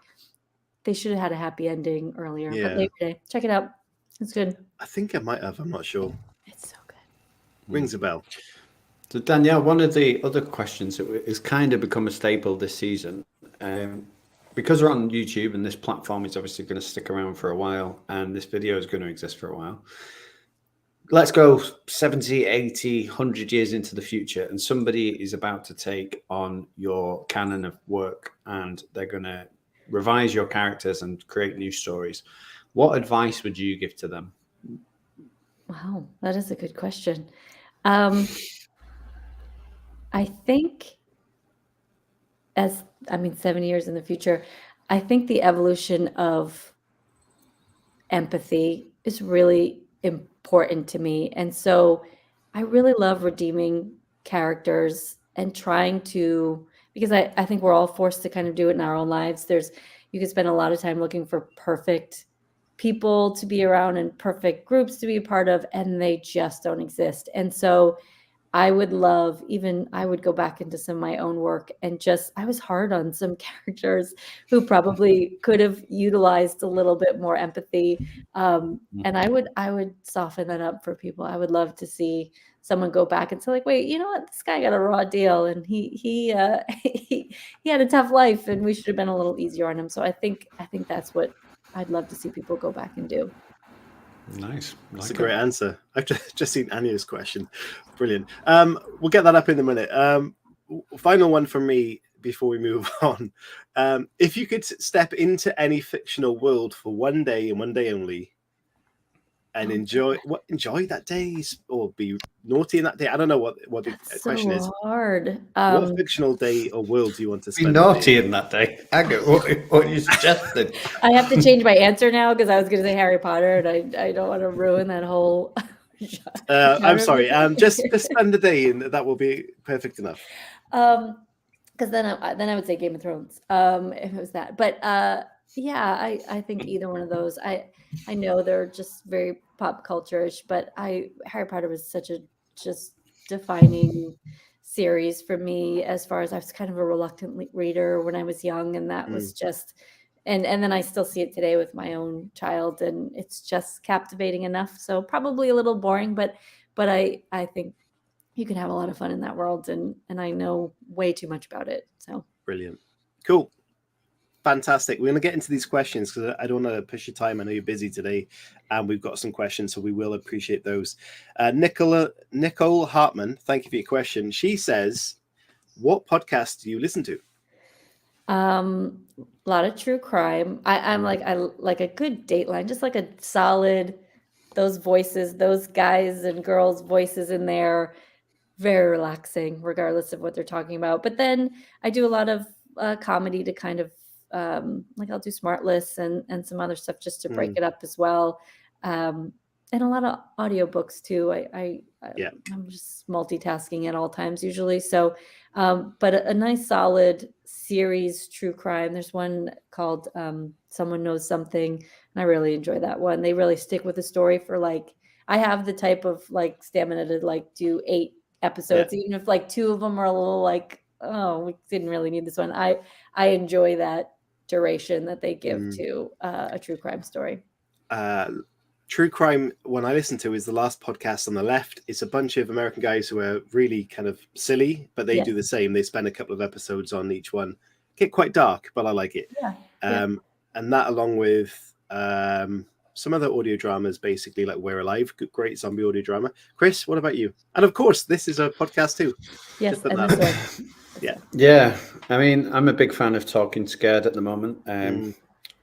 Speaker 4: they should have had a happy ending earlier.
Speaker 2: Yeah.
Speaker 4: But Labor Day, check it out. It's good.
Speaker 2: I think I might have. I'm not sure.
Speaker 4: It's so good.
Speaker 2: Rings a bell.
Speaker 3: So Danielle, one of the other questions that has kind of become a staple this season, because we're on YouTube and this platform is obviously going to stick around for a while and this video is going to exist for a while. Let's go 70, 80, 100 years into the future and somebody is about to take on your canon of work and they're going to revise your characters and create new stories. What advice would you give to them?
Speaker 4: Wow, that is a good question. I think 7 years in the future, I think the evolution of empathy is really important to me. And so I really love redeeming characters and trying to, because I think we're all forced to kind of do it in our own lives. You can spend a lot of time looking for perfect people to be around and perfect groups to be a part of, and they just don't exist. And so I would go back into some of my own work and I was hard on some characters who probably could have utilized a little bit more empathy. And I would soften that up for people. I would love to see someone go back and say like, wait, you know what, this guy got a raw deal, and he had a tough life, and we should have been a little easier on him. So I think that's what I'd love to see people go back and do.
Speaker 3: Nice.
Speaker 2: That's a great answer. I've just seen Anya's question. Brilliant. We'll get that up in a minute. Final one from me before we move on. If you could step into any fictional world for one day and one day only, and enjoy that day, or be naughty in that day. I don't know what the question is.
Speaker 4: Hard.
Speaker 2: What fictional day or world do you want to spend?
Speaker 3: Be naughty in that day. What you suggested?
Speaker 4: I have to change my answer now because I was going to say Harry Potter, and I don't want to ruin that whole.
Speaker 2: I'm sorry. Just spend the day, and that will be perfect enough.
Speaker 4: Because then I would say Game of Thrones. If it was that, but yeah, I think either one of those. I know they're just very pop culture-ish, but Harry Potter was such a just defining series for me, as far as I was kind of a reluctant reader when I was young, and that was just, and then I still see it today with my own child, and it's just captivating enough. So probably a little boring, but I think you can have a lot of fun in that world, and I know way too much about it. So
Speaker 2: brilliant, cool. Fantastic. We're going to get into these questions because I don't want to push your time. I know you're busy today, and we've got some questions, so we will appreciate those. Nicole Hartman, thank you for your question. She says, what podcast do you listen to?
Speaker 4: A lot of true crime. I like a good Dateline, just like a solid, those voices, those guys and girls' voices in there, very relaxing, regardless of what they're talking about. But then I do a lot of comedy to kind of, like I'll do Smart Lists and some other stuff just to break it up as well. And a lot of audiobooks too. I'm just multitasking at all times usually. So, but a nice solid series, true crime. There's one called Someone Knows Something, and I really enjoy that one. They really stick with the story for like, I have the type of like stamina to like do 8 episodes, even if like 2 of them are a little like, oh, we didn't really need this one. I enjoy that duration that they give to a true crime story.
Speaker 2: True crime one I listen to is The Last Podcast on the Left. It's a bunch of American guys who are really kind of silly, but they do the same. They spend a couple of episodes on each one. Get quite dark, but I like it. And that, along with some other audio dramas, basically like We're Alive, great zombie audio drama. Chris, what about you? And of course, this is a podcast too.
Speaker 4: Yes, and this one.
Speaker 3: Yeah. I mean, I'm a big fan of Talking Scared at the moment.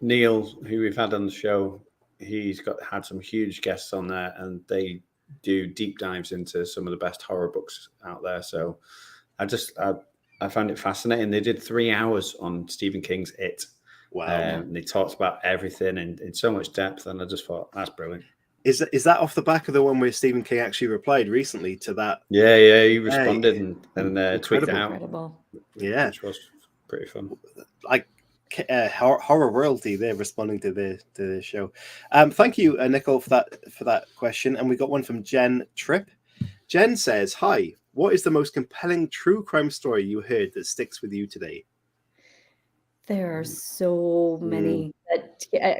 Speaker 3: Neil, who we've had on the show, he's had some huge guests on there, and they do deep dives into some of the best horror books out there. So I found it fascinating. They did 3 hours on Stephen King's It.
Speaker 2: Wow.
Speaker 3: And they talked about everything in so much depth, and I just thought, that's brilliant.
Speaker 2: Is that off the back of the one where Stephen King actually replied recently to that?
Speaker 3: Yeah, he responded and tweeted it out.
Speaker 4: Incredible.
Speaker 2: Yeah,
Speaker 3: which was pretty fun.
Speaker 2: Like horror royalty, they're responding to the show. Thank you, Nicole, for that question. And we got one from Jen Tripp. Jen says, "Hi, what is the most compelling true crime story you heard that sticks with you today?"
Speaker 4: There are so many.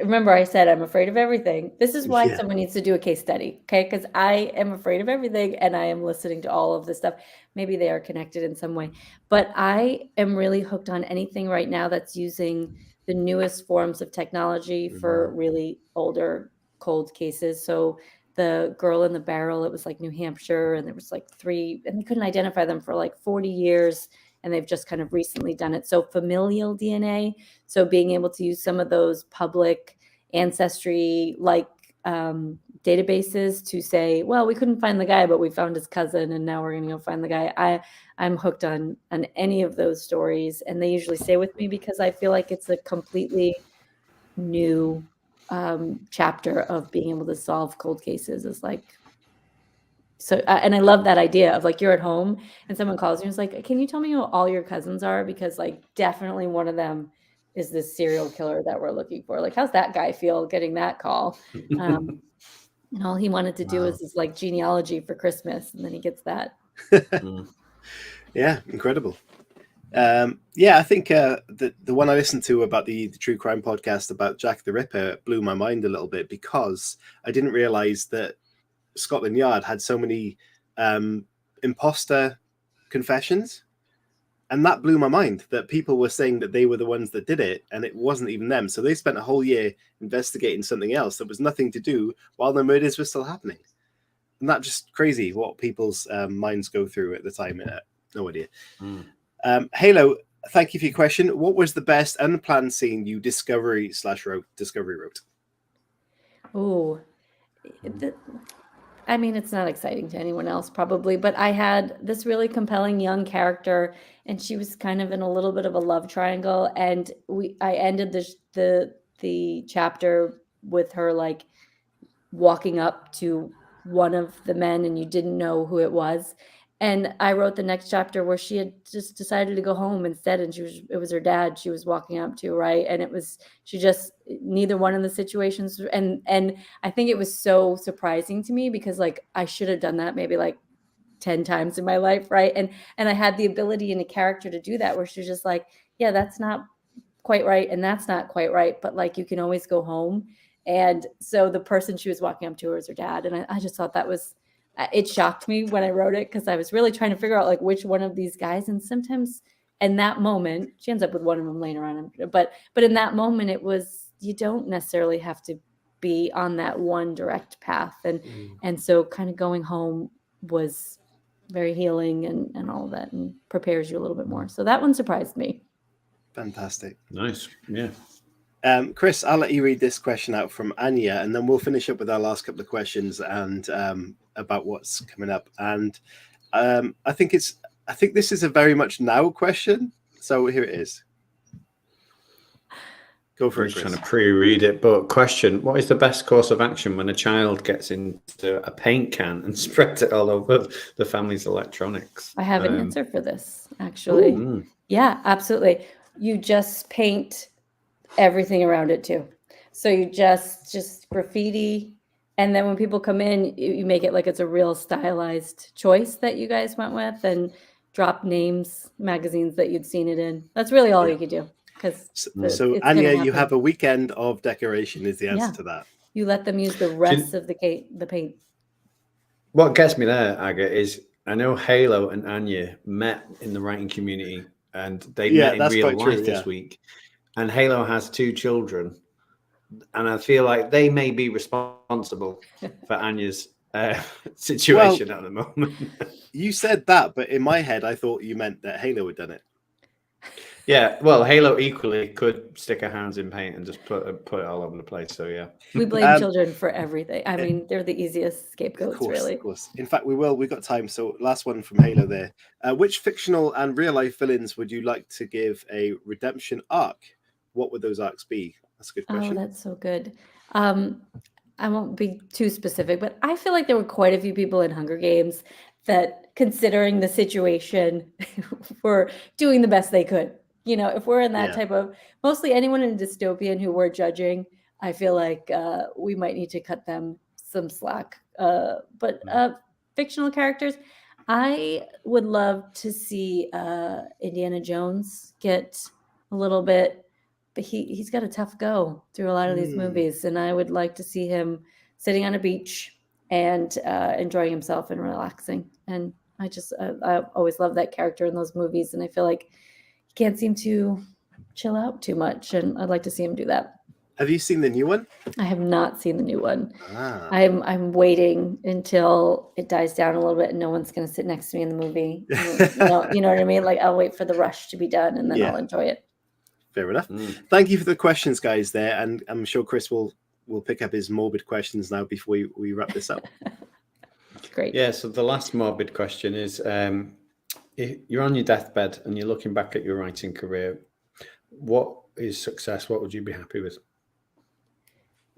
Speaker 4: Remember, I said I'm afraid of everything. This is why someone needs to do a case study, okay? Because I am afraid of everything, and I am listening to all of this stuff. Maybe they are connected in some way, but I am really hooked on anything right now that's using the newest forms of technology for really older cold cases. So the girl in the barrel, it was like New Hampshire, and there was like 3, and they couldn't identify them for like 40 years. And they've just kind of recently done it. So familial DNA. So being able to use some of those public ancestry like databases to say, well, we couldn't find the guy, but we found his cousin, and now we're going to go find the guy. I'm hooked on any of those stories, and they usually stay with me because I feel like it's a completely new chapter of being able to solve cold cases. Is like. So, and I love that idea of like, you're at home and someone calls you and is like, can you tell me who all your cousins are? Because like, definitely one of them is this serial killer that we're looking for. Like, how's that guy feel getting that call? And all he wanted to do is like genealogy for Christmas. And then he gets that.
Speaker 2: Yeah. Incredible. I think the one I listened to about the true crime podcast about Jack the Ripper blew my mind a little bit, because I didn't realize that Scotland Yard had so many imposter confessions. And that blew my mind, that people were saying that they were the ones that did it and it wasn't even them. So they spent a whole year investigating something else that was nothing to do while the murders were still happening. And that's just crazy what people's minds go through at the time. No idea. Halo, thank you for your question. What was the best unplanned scene you Discovery wrote?
Speaker 4: Oh, I mean, it's not exciting to anyone else probably, but I had this really compelling young character, and she was kind of in a little bit of a love triangle. And I ended the chapter with her like walking up to one of the men, and you didn't know who it was. And I wrote the next chapter where she had just decided to go home instead, and it was her dad she was walking up to, right? And she just, neither one of the situations, and I think it was so surprising to me because like I should have done that maybe like 10 times in my life, right? And I had the ability in a character to do that where she was just like, yeah, that's not quite right, and that's not quite right, but like you can always go home. And so the person she was walking up to was her dad, and I just thought that was, it shocked me when I wrote it because I was really trying to figure out like which one of these guys. And sometimes in that moment, she ends up with one of them later on. But in that moment, it was, you don't necessarily have to be on that one direct path. And so kind of going home was very healing and all of that, and prepares you a little bit more. So that one surprised me.
Speaker 2: Fantastic.
Speaker 3: Nice. Yeah.
Speaker 2: Chris, I'll let you read this question out from Anya, and then we'll finish up with our last couple of questions and about what's coming up. And I think this is a very much now question. So here it is. Go for it, Chris.
Speaker 3: I'm trying to pre-read it, but question: what is the best course of action when a child gets into a paint can and spreads it all over the family's electronics?
Speaker 4: I have an answer for this, actually. Yeah, absolutely. You just paint everything around it too. So you just graffiti, and then when people come in, you make it like it's a real stylized choice that you guys went with, and drop names, magazines that you'd seen it in. That's really all you could do.
Speaker 2: So Anya, you have a weekend of decoration is the answer to that.
Speaker 4: You let them use the rest of the paint.
Speaker 3: What gets me there, Aga, is I know Halo and Anya met in the writing community, and they met in real life this week. And Halo has 2 children, and I feel like they may be responsible for Anya's situation at the moment.
Speaker 2: You said that, but in my head, I thought you meant that Halo had done it.
Speaker 3: Yeah, well, Halo equally could stick her hands in paint and just put it all over the place. So yeah,
Speaker 4: we blame children for everything. I mean, they're the easiest scapegoats, really.
Speaker 2: Of course. In fact, we've got time. So last one from Halo there. Which fictional and real life villains would you like to give a redemption arc? What would those arcs be? That's a good question.
Speaker 4: Oh, that's so good. I won't be too specific, but I feel like there were quite a few people in Hunger Games that, considering the situation, were doing the best they could. You know, if we're in that type of, mostly anyone in dystopian who we're judging, I feel like we might need to cut them some slack. But fictional characters, I would love to see Indiana Jones get a little bit, but he's got a tough go through a lot of these movies, and I would like to see him sitting on a beach and enjoying himself and relaxing. And I always love that character in those movies, and I feel like he can't seem to chill out too much, and I'd like to see him do that.
Speaker 2: Have you seen the new one?
Speaker 4: I have not seen the new one. I'm waiting until it dies down a little bit and no one's going to sit next to me in the movie. You know what I mean? Like, I'll wait for the rush to be done, and then I'll enjoy it.
Speaker 2: Fair enough. Thank you for the questions, guys, there. And I'm sure Chris will pick up his morbid questions now before we wrap this up.
Speaker 4: Great.
Speaker 3: Yeah, so the last morbid question is, if you're on your deathbed and you're looking back at your writing career, what is success? What would you be happy with?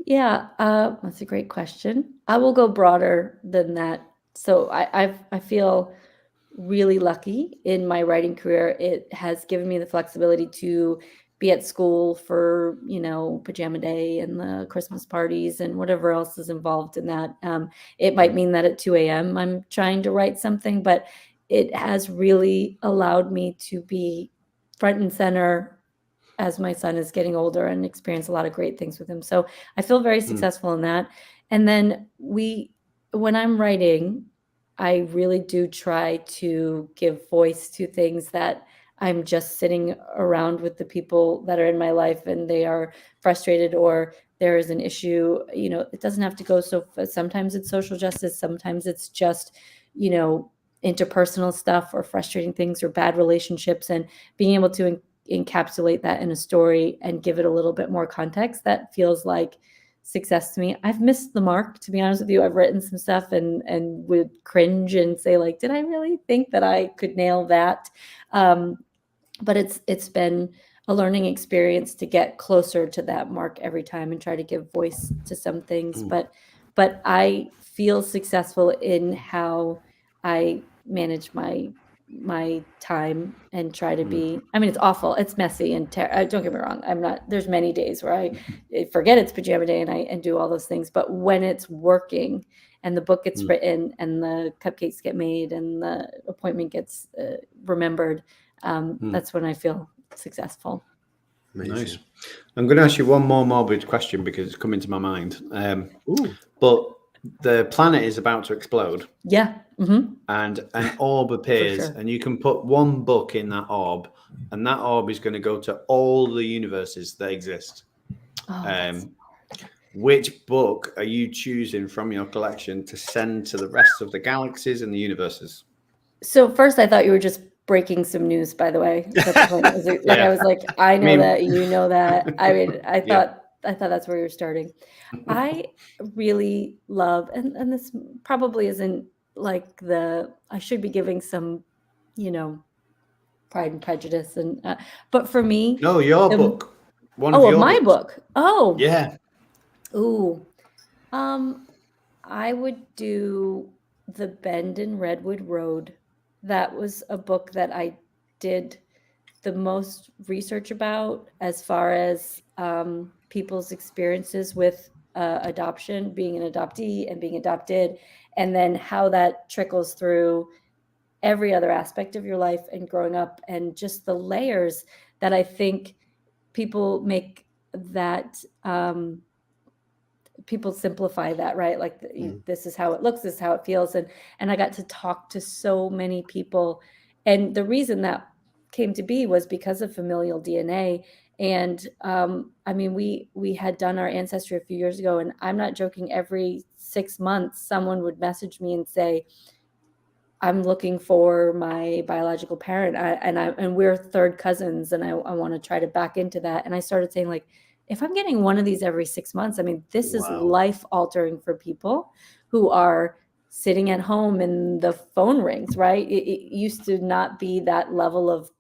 Speaker 4: Yeah, that's a great question. I will go broader than that. So I feel really lucky in my writing career. It has given me the flexibility to be at school for, pajama day and the Christmas parties and whatever else is involved in that. It might mean that at 2 a.m. I'm trying to write something, but it has really allowed me to be front and center as my son is getting older and experience a lot of great things with him. So I feel very successful in that. And then when I'm writing, I really do try to give voice to things that I'm just sitting around with the people that are in my life and they are frustrated, or there is an issue. It doesn't have to go sometimes it's social justice, sometimes it's just, interpersonal stuff or frustrating things or bad relationships, and being able to encapsulate that in a story and give it a little bit more context, that feels like success to me. I've missed the mark, to be honest with you. I've written some stuff and would cringe and say, like, did I really think that I could nail that? But it's been a learning experience to get closer to that mark every time and try to give voice to some things. But I feel successful in how I manage my time and try to be, I mean, it's awful, it's messy, and don't get me wrong, there's many days where I forget it's pajama day and do all those things, but when it's working and the book gets written and the cupcakes get made and the appointment gets remembered, that's when I feel successful.
Speaker 2: Amazing.
Speaker 3: Nice. I'm going to ask you one more morbid question because it's come into my mind. But the planet is about to explode.
Speaker 4: Yeah. Mm-hmm.
Speaker 3: And an orb appears, and you can put one book in that orb, and that orb is going to go to all the universes that exist. Which book are you choosing from your collection to send to the rest of the galaxies and the universes?
Speaker 4: So first, I thought you were just breaking some news, by the way. I was like, I know that, you know that. I mean, I thought that's where you're starting. I really love, and this probably isn't like I should be giving some, Pride and Prejudice, but for me,
Speaker 3: no, your book. One of your
Speaker 4: my
Speaker 3: books.
Speaker 4: book. Oh,
Speaker 3: yeah.
Speaker 4: Ooh, I would do The Bend in Redwood Road. That was a book that I did the most research about as far as people's experiences with adoption, being an adoptee and being adopted, and then how that trickles through every other aspect of your life and growing up, and just the layers that I think people make that people simplify that, right? Like this is how it looks, this is how it feels. And I got to talk to so many people. And the reason that came to be was because of familial DNA. And I mean, we had done our ancestry a few years ago, and I'm not joking, every 6 months, someone would message me and say, I'm looking for my biological parent, and we're third cousins, and I want to try to back into that. And I started saying, like, if I'm getting one of these every 6 months, I mean, this is life altering for people who are sitting at home and the phone rings, right? It used to not be that level of,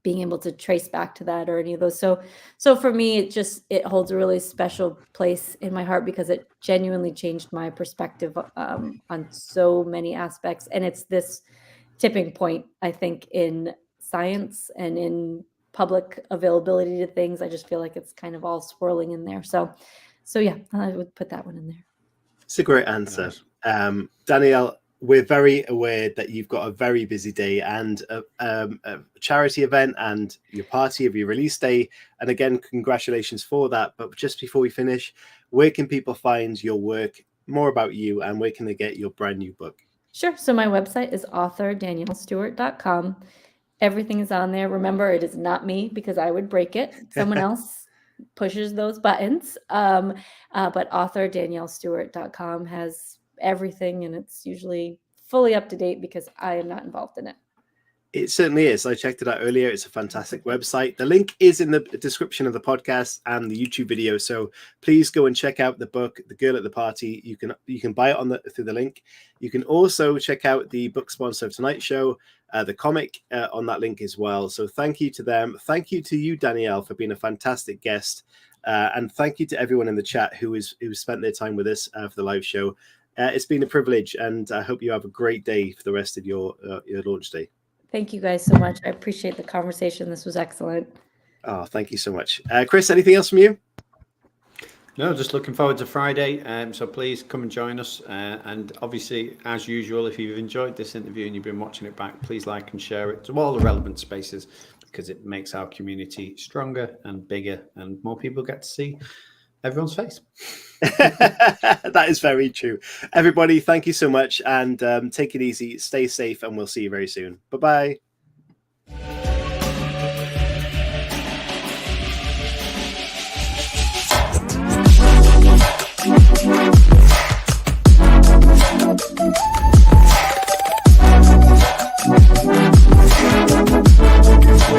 Speaker 4: being able to trace back to that or any of those. So for me, it holds a really special place in my heart because it genuinely changed my perspective on so many aspects. And it's this tipping point, I think, in science and in public availability to things. I just feel like it's kind of all swirling in there. So yeah, I would put that one in there.
Speaker 2: It's a great answer. Danielle, we're very aware that you've got a very busy day and a charity event and your party of your release day. And again, congratulations for that. But just before we finish, where can people find your work, more about you, and where can they get your brand new book?
Speaker 4: Sure. So my website is authordaniellestewart.com. Everything is on there. Remember, it is not me because I would break it. Someone else pushes those buttons. But authordaniellestewart.com has everything, and it's usually fully up to date because I am not involved in it.
Speaker 2: It certainly is. I checked it out earlier. It's a fantastic website. The link is in the description of the podcast and the YouTube video. So please go and check out the book, The Girl at the Party. You can buy it through the link. You can also check out the book sponsor of tonight's show, the comic, on that link as well. So thank you to them. Thank you to you, Danielle, for being a fantastic guest. And thank you to everyone in the chat who spent their time with us for the live show. It's been a privilege, and I hope you have a great day for the rest of your launch day.
Speaker 4: Thank you guys so much. I appreciate the conversation. This was excellent.
Speaker 2: Oh, thank you so much. Chris, anything else from you?
Speaker 3: No, just looking forward to Friday. So please come and join us. And obviously, as usual, if you've enjoyed this interview and you've been watching it back, please like and share it to all the relevant spaces, because it makes our community stronger and bigger, and more people get to see everyone's face.
Speaker 2: That is very true. Everybody, thank you so much, and take it easy, stay safe, and we'll see you very soon. Bye-bye.